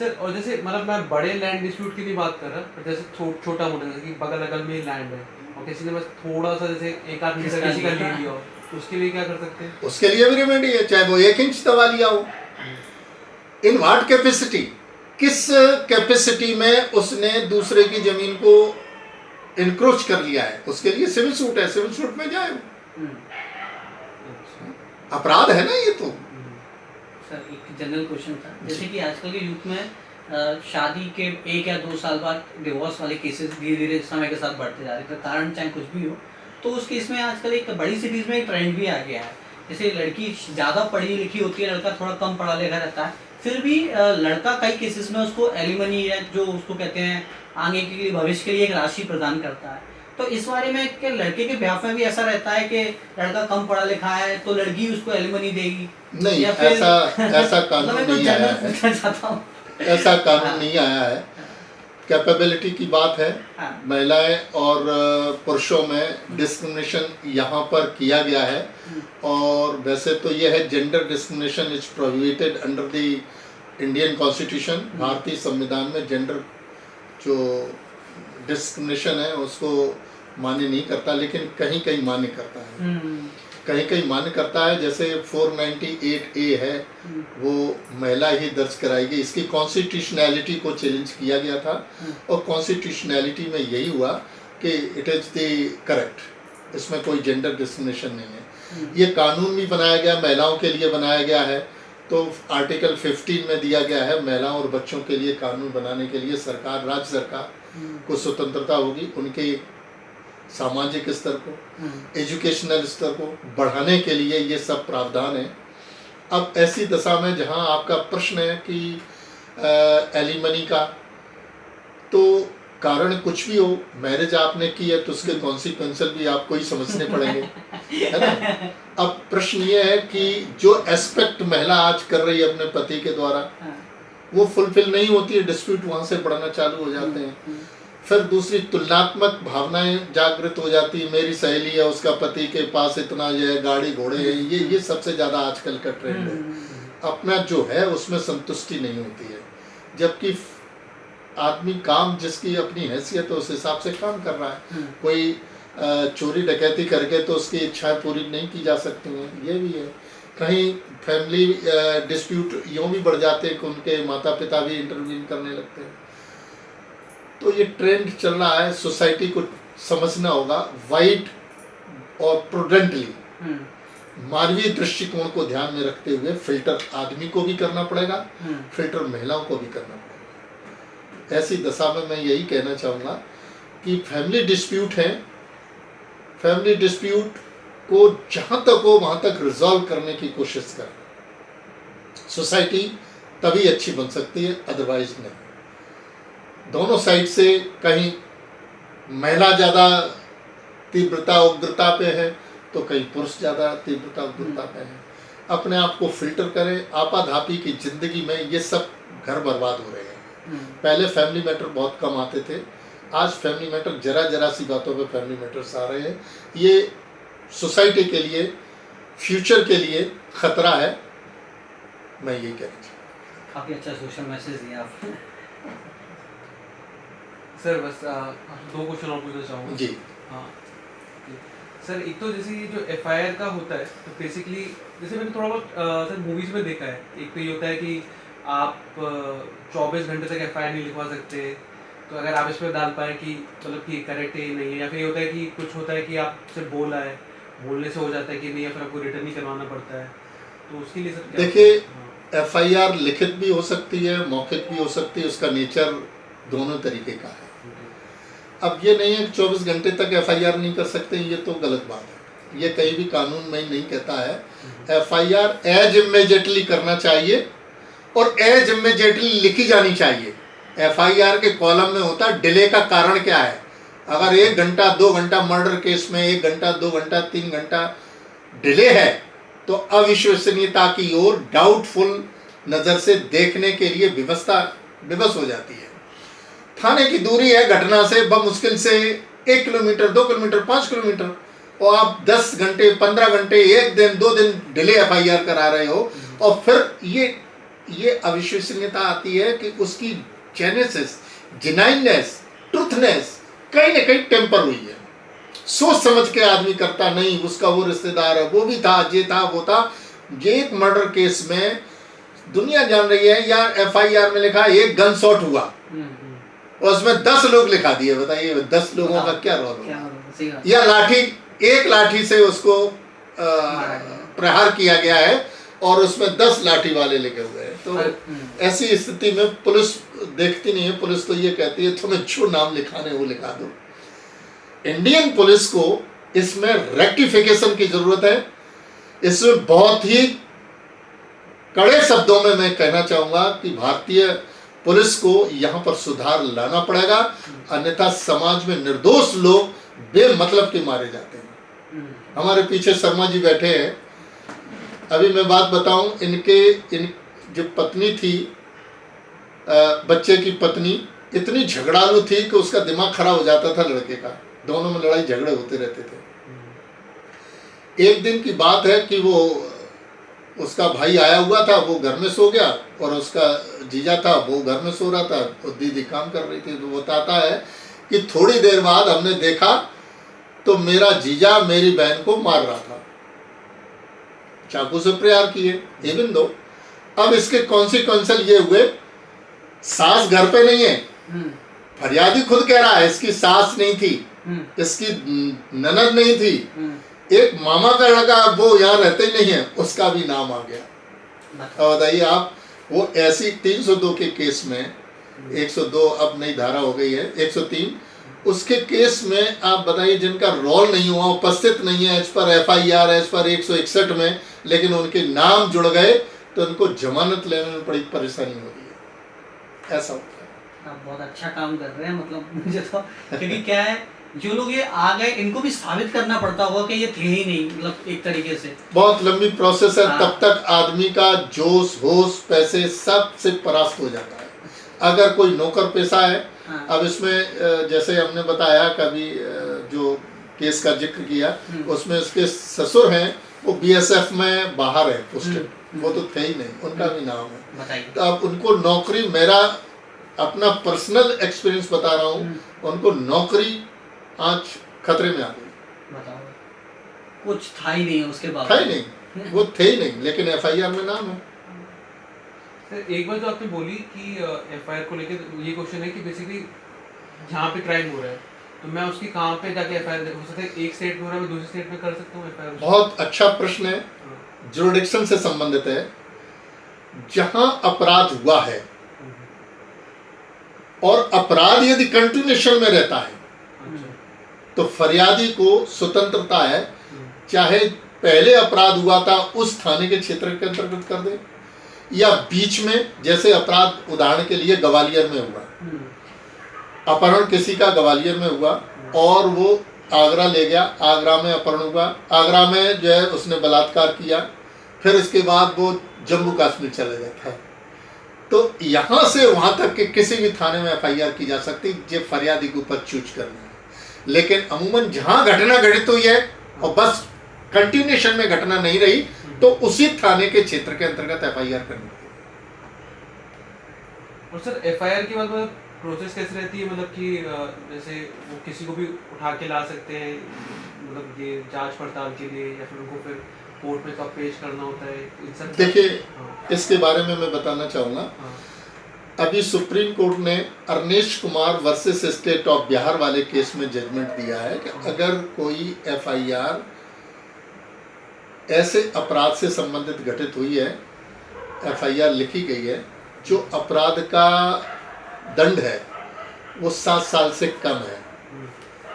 Speaker 2: सर और जैसे मतलब मैं बड़े लैंड डिस्प्यूट की नहीं बात कर रहा, पर जैसे छोटा मोटा जैसे कि बगल अगल में लैंड है और किसी ने बस थोड़ा सा जैसे 1 आध मीटर किसी का ले लिया हो, तो उसके लिए क्या कर सकते हैं?
Speaker 3: उसके लिए भी रेमेडी है, चाहे वो 1 इंच दबा लिया हो। इन व्हाट कैपेसिटी, किस कैपेसिटी में उसने दूसरे की जमीन को इनक्रोच कर लिया है, उसके लिए सिविल सूट है, सिविल सूट में जाए। अपराध है ना ये तो।
Speaker 1: सर एक जनरल क्वेश्चन था, जैसे कि आजकल के युग में शादी के 1 या 2 साल बाद डिवोर्स वाले केसेस धीरे धीरे समय के साथ बढ़ते जा रहे हैं, कारण चाहे कुछ भी हो, तो उस केस में आजकल एक बड़ी सिटीज में एक ट्रेंड भी आ गया है। जैसे लड़की ज़्यादा पढ़ी लिखी होती है, लड़का थोड़ा कम पढ़ा लिखा रहता है, फिर भी लड़का कई केसेस में उसको एलिमनी या जो उसको कहते हैं आगे के लिए भविष्य के लिए एक राशि प्रदान करता है। तो इस बारे में क्या लड़के के ब्याह में भी ऐसा रहता है कि लड़का कम पढ़ा लिखा है तो लड़की उसको एलिमनी देगी?
Speaker 3: नहीं,
Speaker 1: या फिर
Speaker 3: ऐसा कानून नहीं आया है, ऐसा कानून नहीं आया है। कैपेबिलिटी की बात है, महिलाएं और पुरुषों में डिस्क्रिमिनेशन यहाँ पर किया गया है, और वैसे तो यह है gender discrimination is prohibited under the Indian constitution. भारतीय संविधान में जेंडर जो डिस्क्रिमिनेशन है उसको मान्य नहीं करता, लेकिन कहीं कहीं मान्य करता है, कहीं कहीं मान्य करता है। जैसे 498A है, वो महिला ही दर्ज कराएगी। इसकी कॉन्स्टिट्यूशनैलिटी को चैलेंज किया गया था, और कॉन्स्टिट्यूशनैलिटी में यही हुआ कि इट इज़ द करेक्ट, इसमें कोई जेंडर डिस्क्रिमिनेशन नहीं है। ये कानून भी बनाया गया, महिलाओं के लिए बनाया गया है। तो आर्टिकल 15 में दिया गया है, महिलाओं और बच्चों के लिए कानून बनाने के लिए सरकार, राज्य सरकार को स्वतंत्रता होगी उनके सामाजिक स्तर को, एजुकेशनल स्तर को बढ़ाने के लिए, ये सब प्रावधान है। अब ऐसी दशा में जहां आपका प्रश्न है कि एलिमनी का, तो कारण कुछ भी हो, मैरिज आपने की है तो उसके कॉन्सिक्वेंसल भी आपको ही समझने पड़ेंगे, है ना। अब प्रश्न ये है कि जो एस्पेक्ट महिला आज कर रही है अपने पति के द्वारा, वो फुलफिल नहीं होती है, डिस्प्यूट वहाँ से बढ़ना चालू हो जाते हैं। फिर दूसरी तुलनात्मक भावनाएं जागृत हो जाती है, मेरी सहेली है, उसका पति के पास इतना ये गाड़ी घोड़े हैं, ये सबसे ज़्यादा आजकल का ट्रेंड है। अपना जो है उसमें संतुष्टि नहीं होती है, जबकि आदमी काम जिसकी अपनी हैसियत है उस हिसाब से काम कर रहा है। कोई चोरी डकैती करके तो उसकी इच्छाएं पूरी नहीं की जा सकती हैं, ये भी है। कहीं फैमिली डिस्प्यूट यूँ भी बढ़ जाते हैं कि उनके माता पिता भी इंटरवीन करने लगते हैं। तो ये ट्रेंड चल रहा है, सोसाइटी को समझना होगा वाइड और प्रूडेंटली, मानवीय दृष्टिकोण को ध्यान में रखते हुए फिल्टर आदमी को भी करना पड़ेगा, फिल्टर महिलाओं को भी करना पड़ेगा। ऐसी दशा में मैं यही कहना चाहूँगा कि फैमिली डिस्प्यूट है, फैमिली डिस्प्यूट को जहाँ तक हो वहाँ तक रिजॉल्व करने की कोशिश करें। सोसाइटी तभी अच्छी बन सकती है, अदरवाइज नहीं। दोनों साइड से कहीं महिला ज़्यादा तीव्रता उग्रता पे है तो कहीं पुरुष ज़्यादा तीव्रता उग्रता पे है। अपने आप को फिल्टर करें। आपाधापी की ज़िंदगी में ये सब घर बर्बाद हो रहे हैं। पहले फैमिली मैटर बहुत कम आते थे, आज फैमिली मैटर जरा सी बातों पे फैमिली मैटर्स आ रहे हैं। ये सोसाइटी के लिए, फ्यूचर के लिए खतरा है, मैं ये कहना चाहूँगा।
Speaker 1: काफ़ी अच्छा सोशल मैसेज दिया आपने।
Speaker 2: सर बस 2 क्वेश्चन और पूछना चाहूँगा
Speaker 3: जी।
Speaker 2: हाँ सर, एक तो जैसे ये जो FIR का होता है, तो बेसिकली जैसे मैंने थोड़ा बहुत सर मूवीज़ में देखा है, एक तो ये होता है कि आप 24 घंटे तक FIR नहीं लिखवा सकते, तो अगर आप इस पर डाल पाए कि मतलब कि करेक्ट है नहीं है, या फिर ये होता है कि कुछ होता है कि आपसे बोला है, बोलने से हो जाता है कि नहीं, या फिर आपको रिटर्न ही करवाना पड़ता है, तो उसके लिए सर
Speaker 3: देखिए FIR लिखित भी हो सकती है, मौखिक भी हो सकती है, उसका नेचर दोनों तरीके का है। अब ये नहीं है कि 24 घंटे तक FIR नहीं कर सकते, ये तो गलत बात है, ये कहीं भी कानून में नहीं कहता है। FIR एज इमीडिएटली करना चाहिए और एज इमीडिएटली लिखी जानी चाहिए। FIR के कॉलम में होता है डिले का कारण क्या है। अगर 1 घंटा 2 घंटा मर्डर केस में 1 घंटा 2 घंटा 3 घंटा डिले है तो अविश्वसनीयता की ओर डाउटफुल नज़र से देखने के लिए व्यवस्था विवश हो जाती है। थाने की दूरी है घटना से बमुश्किल से 1 किलोमीटर 2 किलोमीटर 5 किलोमीटर, और आप 10 घंटे 15 घंटे 1 दिन 2 दिन डिले FIR करा रहे हो, और फिर ये अविश्वसनीयता आती है कि उसकी जेनेसिस, जेन्युइननेस, ट्रुथनेस कहीं ना कहीं टेम्पर हुई है। सोच समझ के आदमी करता नहीं, उसका वो रिश्तेदार है, वो भी था, ये था, वो था। ये एक मर्डर केस में दुनिया जान रही है, या एफआईआर में लिखा एक गन शॉट हुआ और उसमें 10 लोग लिखा दिए। बताइए 10 लोगों का क्या रोल होगा? या एक लाठी से उसको प्रहार किया गया है और उसमें 10 लाठी वाले लिखे हुए हैं। तो ऐसी स्थिति में पुलिस देखती नहीं है। पुलिस तो ये कहती है तुम्हें जो नाम लिखाने वो लिखा दो। इंडियन पुलिस को इसमें रेक्टिफिकेशन की जरूरत है। इसमें बहुत ही कड़े शब्दों में मैं कहना चाहूंगा कि भारतीय पुलिस को यहाँ पर सुधार लाना पड़ेगा, अन्यथा समाज में निर्दोष लोग बेमतलब के मारे जाते हैं। हमारे पीछे शर्मा जी बैठे हैं। अभी मैं बात बताऊं, इन जो पत्नी थी, बच्चे की पत्नी इतनी झगड़ालू थी कि उसका दिमाग खराब हो जाता था लड़के का। दोनों में लड़ाई झगड़े होते रहते थे। एक दिन की बात है कि वो उसका भाई आया हुआ था, वो घर में सो गया और उसका जीजा था वो घर में सो रहा था और दीदी काम कर रही थी। तो बताता है कि थोड़ी देर बाद हमने देखा तो मेरा जीजा मेरी बहन को मार रहा था, चाकू से प्रहार किए। इवन दो अब इसके कॉन्सिक्वेंसल ये हुए, सास घर पे नहीं है, फरियादी खुद कह रहा है इसकी सास नहीं थी, इसकी ननद नहीं थी, एक मामा का लड़का वो यहाँ रहते ही नहीं है, उसका भी नाम आ गया। अब बताइए आप, वो ऐसी 302 के केस में, 102 अब नई धारा हो गई है 103, उसके केस में आप बताइए जिनका रोल नहीं हुआ, उपस्थित नहीं है as per FIR, as per 161 में, लेकिन उनके नाम जुड़ गए तो उनको जमानत लेने में बड़ी परेशानी हो रही है। ऐसा होता है।
Speaker 1: आप बहुत अच्छा काम कर रहे हैं, मतलब मुझे तो, क्योंकि क्या है जो लोग ये आ गए इनको भी साबित करना पड़ता होगा कि ये थे ही नहीं, मतलब एक तरीके से
Speaker 3: बहुत लंबी प्रोसेस है। तब तक आदमी का जोश, होश, पैसे सब से परास्त हो जाता है। अगर कोई नौकर पेशा है, अब इसमें जैसे हमने बताया कभी जो केस का जिक्र किया, उसमें उसके ससुर हैं, वो बीएसएफ में बाहर है पोस्टेड, वो तो थे ही नहीं, उनका भी नाम है। तो अब उनको नौकरी, मेरा अपना पर्सनल एक्सपीरियंस बता रहा हूँ, उनको नौकरी आज खतरे में आ गई।
Speaker 1: बताओ, कुछ था ही नहीं उसके बाद,
Speaker 3: था ही नहीं, वो थे ही नहीं, लेकिन एफआईआर में नाम है।
Speaker 2: सर एक बार जो आपने बोली कि एफआईआर को लेकर ये क्वेश्चन है कि बेसिकली जहाँ पे क्राइम हो रहा है तो मैं उसकी कहाँ पे जाके एफआईआर हो सकता है, एक स्टेट में हो रहा है मैं दूसरे स्टेट में कर सकता हूँ एफआईआर?
Speaker 3: बहुत अच्छा प्रश्न है, जुरिडिक्शन से संबंधित है। जहां अपराध हुआ है और अपराध यदि कंटिन्यूएशन में रहता है तो फरियादी को स्वतंत्रता है, चाहे पहले अपराध हुआ था उस थाने के क्षेत्र के अंतर्गत कर दे, या बीच में, जैसे अपराध उदाहरण के लिए ग्वालियर में हुआ, अपहरण किसी का ग्वालियर में हुआ और वो आगरा ले गया, आगरा में अपहरण हुआ, आगरा में जो है उसने बलात्कार किया, फिर इसके बाद वो जम्मू कश्मीर चला जाता है। तो यहाँ से वहाँ तक के किसी भी थाने में एफआईआर की जा सकती, ये फरियादी के ऊपर चूज करना है। लेकिन अमूमन जहाँ घटना घटित हुई है और बस कंटिन्यूएशन में घटना नहीं रही तो उसी थाने के क्षेत्र के अंतर्गत एफआईआर करनी है।
Speaker 2: और सर एफआईआर के बाद प्रोसेस कैसे रहती है, मतलब कि जैसे वो किसी को भी उठा के ला सकते हैं, मतलब ये जांच पड़ताल के लिए, या फिर उनको फिर कोर्ट में कब पेश करना होता है, इन सब?
Speaker 3: देखिए इसके बारे में मैं बताना चाहूँगा। अभी सुप्रीम कोर्ट ने Arnesh Kumar versus state of Bihar वाले केस में जजमेंट दिया है कि अगर कोई एफआईआर ऐसे अपराध से संबंधित घटित हुई है, एफआईआर लिखी गई है, जो अपराध का दंड है वो 7 साल से कम है,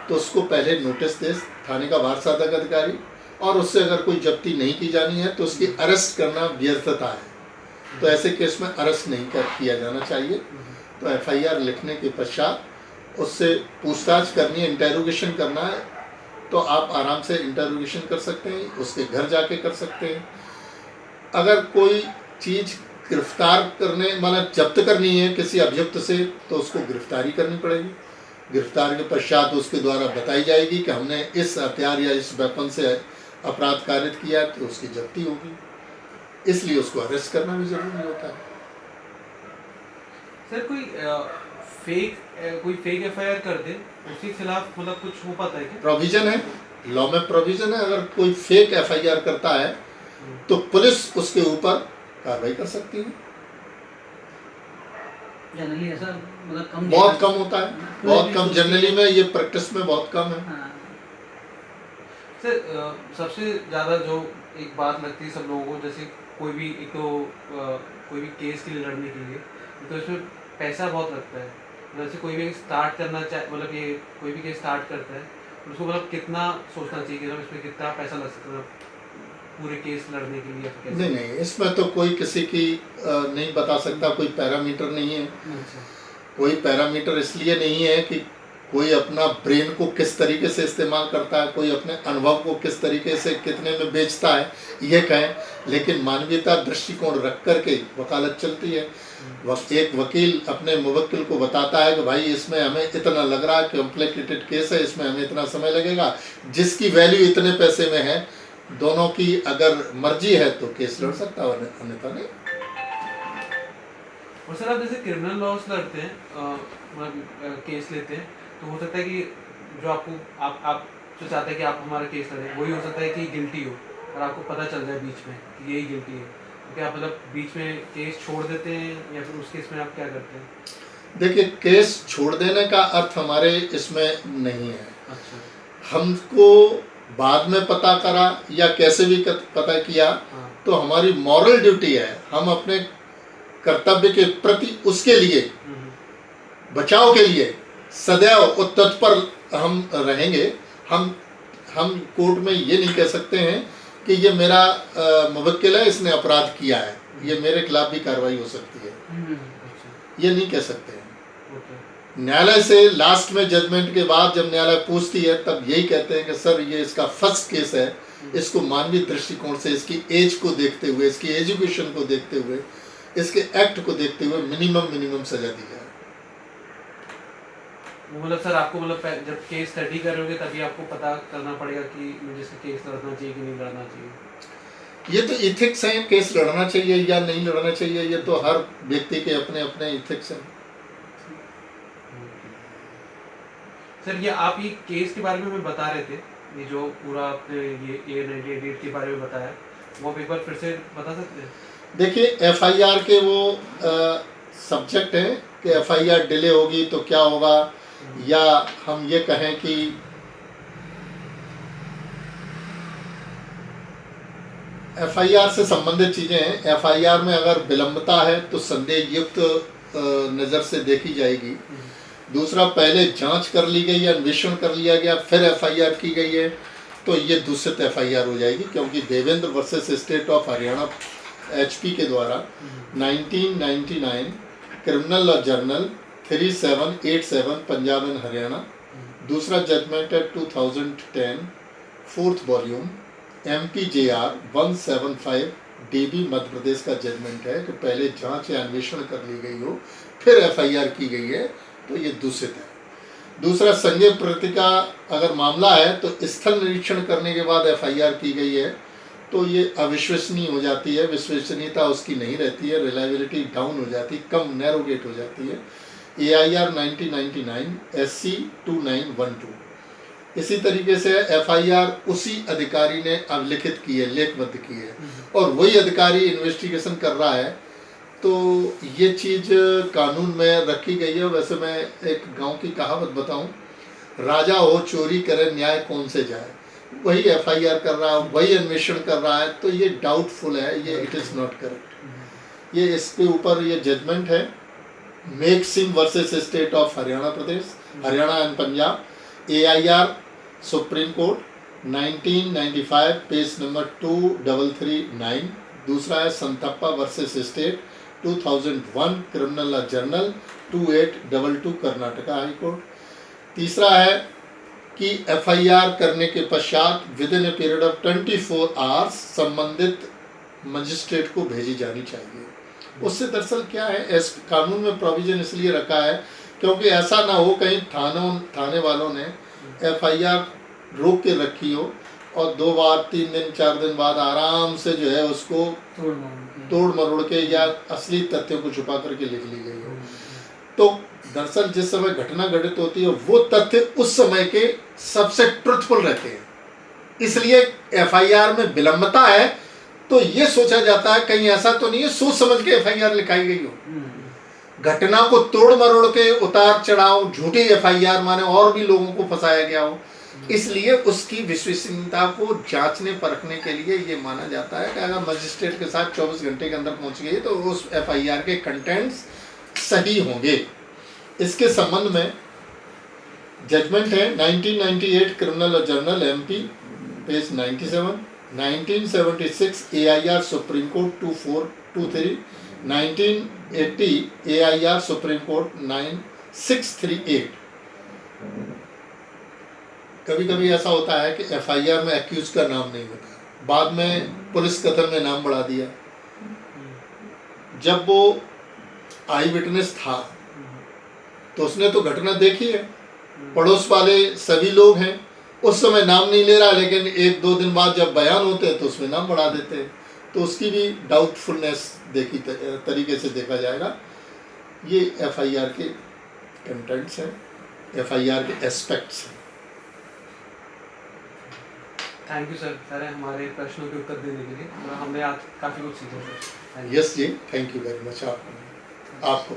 Speaker 3: तो उसको पहले नोटिस दे थाने का वारसाधक अधिकारी, और उससे अगर कोई जब्ती नहीं की जानी है तो उसकी अरेस्ट करना व्यर्थता है। तो ऐसे केस में अरेस्ट नहीं किया जाना चाहिए। तो एफआईआर लिखने के पश्चात उससे पूछताछ करनी है, इंटेरोगेशन करना है, तो आप आराम से इंटेरोगेशन कर सकते हैं, उसके घर जाके कर सकते हैं। अगर कोई चीज़ गिरफ्तार करने, मतलब जब्त करनी है किसी अभियुक्त से, तो उसको गिरफ्तारी करनी पड़ेगी। गिरफ्तार के पश्चात उसके द्वारा बताई जाएगी कि हमने इस हथियार या इस वेपन से अपराध कारित किया, तो उसकी जब्ती होगी। इसलिए उसको अरेस्ट करना भी ज़रूरी होता है।
Speaker 2: सर कोई फेक एफआईआर कर दे, उसके खिलाफ मतलब कुछ हो पाता है क्या?
Speaker 3: प्रोविजन है, लॉ में प्रोविजन है, अगर कोई फेक एफआईआर करता है तो पुलिस उसके ऊपर कार्रवाई कर सकती है।
Speaker 1: जनरली ऐसा मतलब कम
Speaker 3: बहुत कम होता है, बहुत कम, जनरली में ये प्रैक्टिस में बहुत कम है।
Speaker 1: हाँ।
Speaker 2: सर सबसे ज़्यादा जो एक बात लगती है सब लोगों को, जैसे कोई भी एक तो कोई भी केस के लिए लड़ने के लिए तो इसमें पैसा बहुत लगता है। जैसे कोई भी स्टार्ट करना चाहे, मतलब ये कोई भी केस स्टार्ट करता है तो उसको मतलब कितना सोचना चाहिए कि इसमें कितना पैसा लग सकता है पूरे केस लड़ने के लिए या फिर कैसे?
Speaker 3: नहीं, इसमें तो कोई किसी की नहीं बता सकता, कोई पैरामीटर नहीं है।
Speaker 2: अच्छा।
Speaker 3: कोई पैरामीटर इसलिए नहीं है कि कोई अपना ब्रेन को किस तरीके से इस्तेमाल करता है, कोई अपने अनुभव को किस तरीके से कितने में बेचता है ये कहें, लेकिन मानवीयता दृष्टिकोण रख करके वकालत चलती है। एक वकील अपने मुवक्किल को बताता है कि भाई इसमें हमें इतना लग रहा है, कॉम्प्लिकेटेड केस है, इसमें हमें इतना समय लगेगा, जिसकी वैल्यू इतने पैसे में है, दोनों की अगर मर्जी है तो केस लड़ सकता है, अन्यथा नहीं।
Speaker 2: और सर आप जैसे क्रिमिनल लॉस लड़ते हैं, मतलब केस लेते हैं, तो हो सकता है कि जो आप जो चाहते हैं कि आप हमारा केस लड़ें, वही हो सकता है कि गिल्टी हो और आपको पता चल जाए बीच में कि यही गिल्टी है, तो क्या आप मतलब बीच में केस छोड़ देते हैं या फिर उस केस में आप क्या करते हैं?
Speaker 3: देखिए, केस छोड़ देने का अर्थ हमारे इसमें नहीं है।
Speaker 2: अच्छा।
Speaker 3: हमको बाद में पता करा या कैसे भी पता किया,
Speaker 2: हाँ।
Speaker 3: तो हमारी मॉरल ड्यूटी है, हम अपने कर्तव्य के प्रति उसके लिए बचाव के लिए सदैव और तत्पर हम रहेंगे। हम कोर्ट में ये नहीं कह सकते हैं कि ये मेरा मुवक्किल है, इसने अपराध किया है, ये मेरे खिलाफ भी कार्रवाई हो सकती है,
Speaker 2: अच्छा।
Speaker 3: ये नहीं कह सकते हैं।
Speaker 2: ओके।
Speaker 3: न्यायालय से लास्ट में जजमेंट के बाद जब न्यायालय पूछती है तब यही कहते हैं कि सर ये इसका फर्स्ट केस है, इसको मानवीय दृष्टिकोण से, इसकी एज को देखते हुए, इसकी एजुकेशन को देखते हुए, इसके एक्ट को देखते हुए मिनिमम सजा दी जाए।
Speaker 2: वो मतलब सर आपको मतलब जब केस स्टडी करोगे तभी आपको पता करना पड़ेगा कि मुझे इसका केस लड़ना चाहिए कि नहीं लड़ना चाहिए।
Speaker 3: ये तो इथिक्स है, केस लड़ना चाहिए या नहीं लड़ना चाहिए, ये तो हर व्यक्ति के अपने अपने इथिक्स हैं।
Speaker 2: सर ये आप ये केस के बारे में हमें बता रहे थे, ये जो पूरा आपने ये A98 के बारे में बताया, वो आप एक बार फिर से बता सकते हैं?
Speaker 3: देखिए, एफआईआर के वो सब्जेक्ट हैं कि एफआईआर डिले होगी तो क्या होगा, या हम ये कहें कि एफआईआर से संबंधित चीज़ें हैं। एफआईआर में अगर विलंबता है तो संदेह युक्त नज़र से देखी जाएगी। दूसरा, पहले जांच कर ली गई, अन्वेषण कर लिया गया, फिर एफआईआर की गई है, तो ये दूसरी एफआईआर हो जाएगी, क्योंकि Devendra versus state of Haryana HP के द्वारा 1999 criminal law journal 3787 Punjab and Haryana, दूसरा जजमेंट है 2010 fourth volume MPJR 175 DB Madhya Pradesh का जजमेंट है कि पहले जांच या अन्वेषण कर ली गई हो फिर एफआईआर की गई है, तो ये दूषित है। दूसरा, संज्ञेय प्रति का अगर मामला है तो स्थल निरीक्षण करने के बाद एफआईआर की गई है, तो ये अविश्वसनीय हो जाती है, विश्वसनीयता उसकी नहीं रहती है, रिलायबिलिटी डाउन हो जाती है, कम नैरोगेट हो जाती है। AIR 1999 SC 2912। इसी तरीके से एफआईआर उसी अधिकारी ने अभिलिखित की है, लेखबद्ध की है, और वही अधिकारी इन्वेस्टिगेशन कर रहा है, तो ये चीज़ कानून में रखी गई है। वैसे मैं एक गांव की कहावत बताऊं, राजा हो चोरी करे न्याय कौन से जाए, वही एफआईआर कर रहा है, वही अन्वेषण कर रहा है, तो ये डाउटफुल है, ये इट इज़ नॉट करेक्ट। ये इसके ऊपर ये जजमेंट है Megh Singh versus state of Haryana Pradesh, Haryana and Punjab, AIR supreme court 1995 page number 2339। दूसरा है Santhappa versus state 2001 criminal law journal 2822 Karnataka high court. तीसरा है कि एफआईआर करने के पश्चात within a period of 24 hours संबंधित मजिस्ट्रेट को भेजी जानी चाहिए। उससे दरअसल क्या है, इस कानून में प्रोविजन इसलिए रखा है क्योंकि ऐसा ना हो कहीं थाने वालों ने एफआईआर रोक के रखी हो और 2 बार 3 दिन 4 दिन बाद आराम से जो है उसको तोड़ मरोड़ के या असली तथ्यों को छुपा करके लिख ली गई हो। तो दरअसल जिस समय घटना घटित होती है वो तथ्य उस समय के सबसे ट्रुथफुल रहते हैं, इसलिए एफआईआर में विलंबता है तो ये सोचा जाता है कहीं ऐसा तो नहीं है सोच समझ के एफआईआर लिखाई गई हो। घटना को तोड़ मरोड़ के उतार चढ़ाव झूठी एफआईआर माने और भी लोगों को फंसाया गया हो, इसलिए उसकी विश्वसनीयता को जांचने परखने के लिए ये माना जाता है कि अगर मजिस्ट्रेट के साथ 24 घंटे के अंदर पहुंच गई तो उस एफआईआर के कंटेंट्स सही होंगे। इसके संबंध में जजमेंट है 1998 criminal journal MP page 97, 1976 AIR supreme court 2423, 1980 AIR supreme court 9638। कभी कभी ऐसा होता है कि एफआईआर में एक्यूज का नाम नहीं होता, बाद में पुलिस कथन में नाम बढ़ा दिया। जब वो आई विटनेस था तो उसने तो घटना देखी है, पड़ोस वाले सभी लोग हैं, उस समय नाम नहीं ले रहा, लेकिन एक दो दिन बाद जब बयान होते हैं तो उसमें नाम बढ़ा देते हैं, तो उसकी भी डाउटफुलनेस देखी तरीके से देखा जाएगा। ये एफआईआर के कंटेंट्स हैं, एफआईआर के एस्पेक्ट्स हैं।
Speaker 2: थैंक यू सर, सारे हमारे प्रश्नों के उत्तर देने के लिए, हमने आज काफ़ी कुछ सीखा सर।
Speaker 3: यस जी, थैंक यू वेरी मच आपको।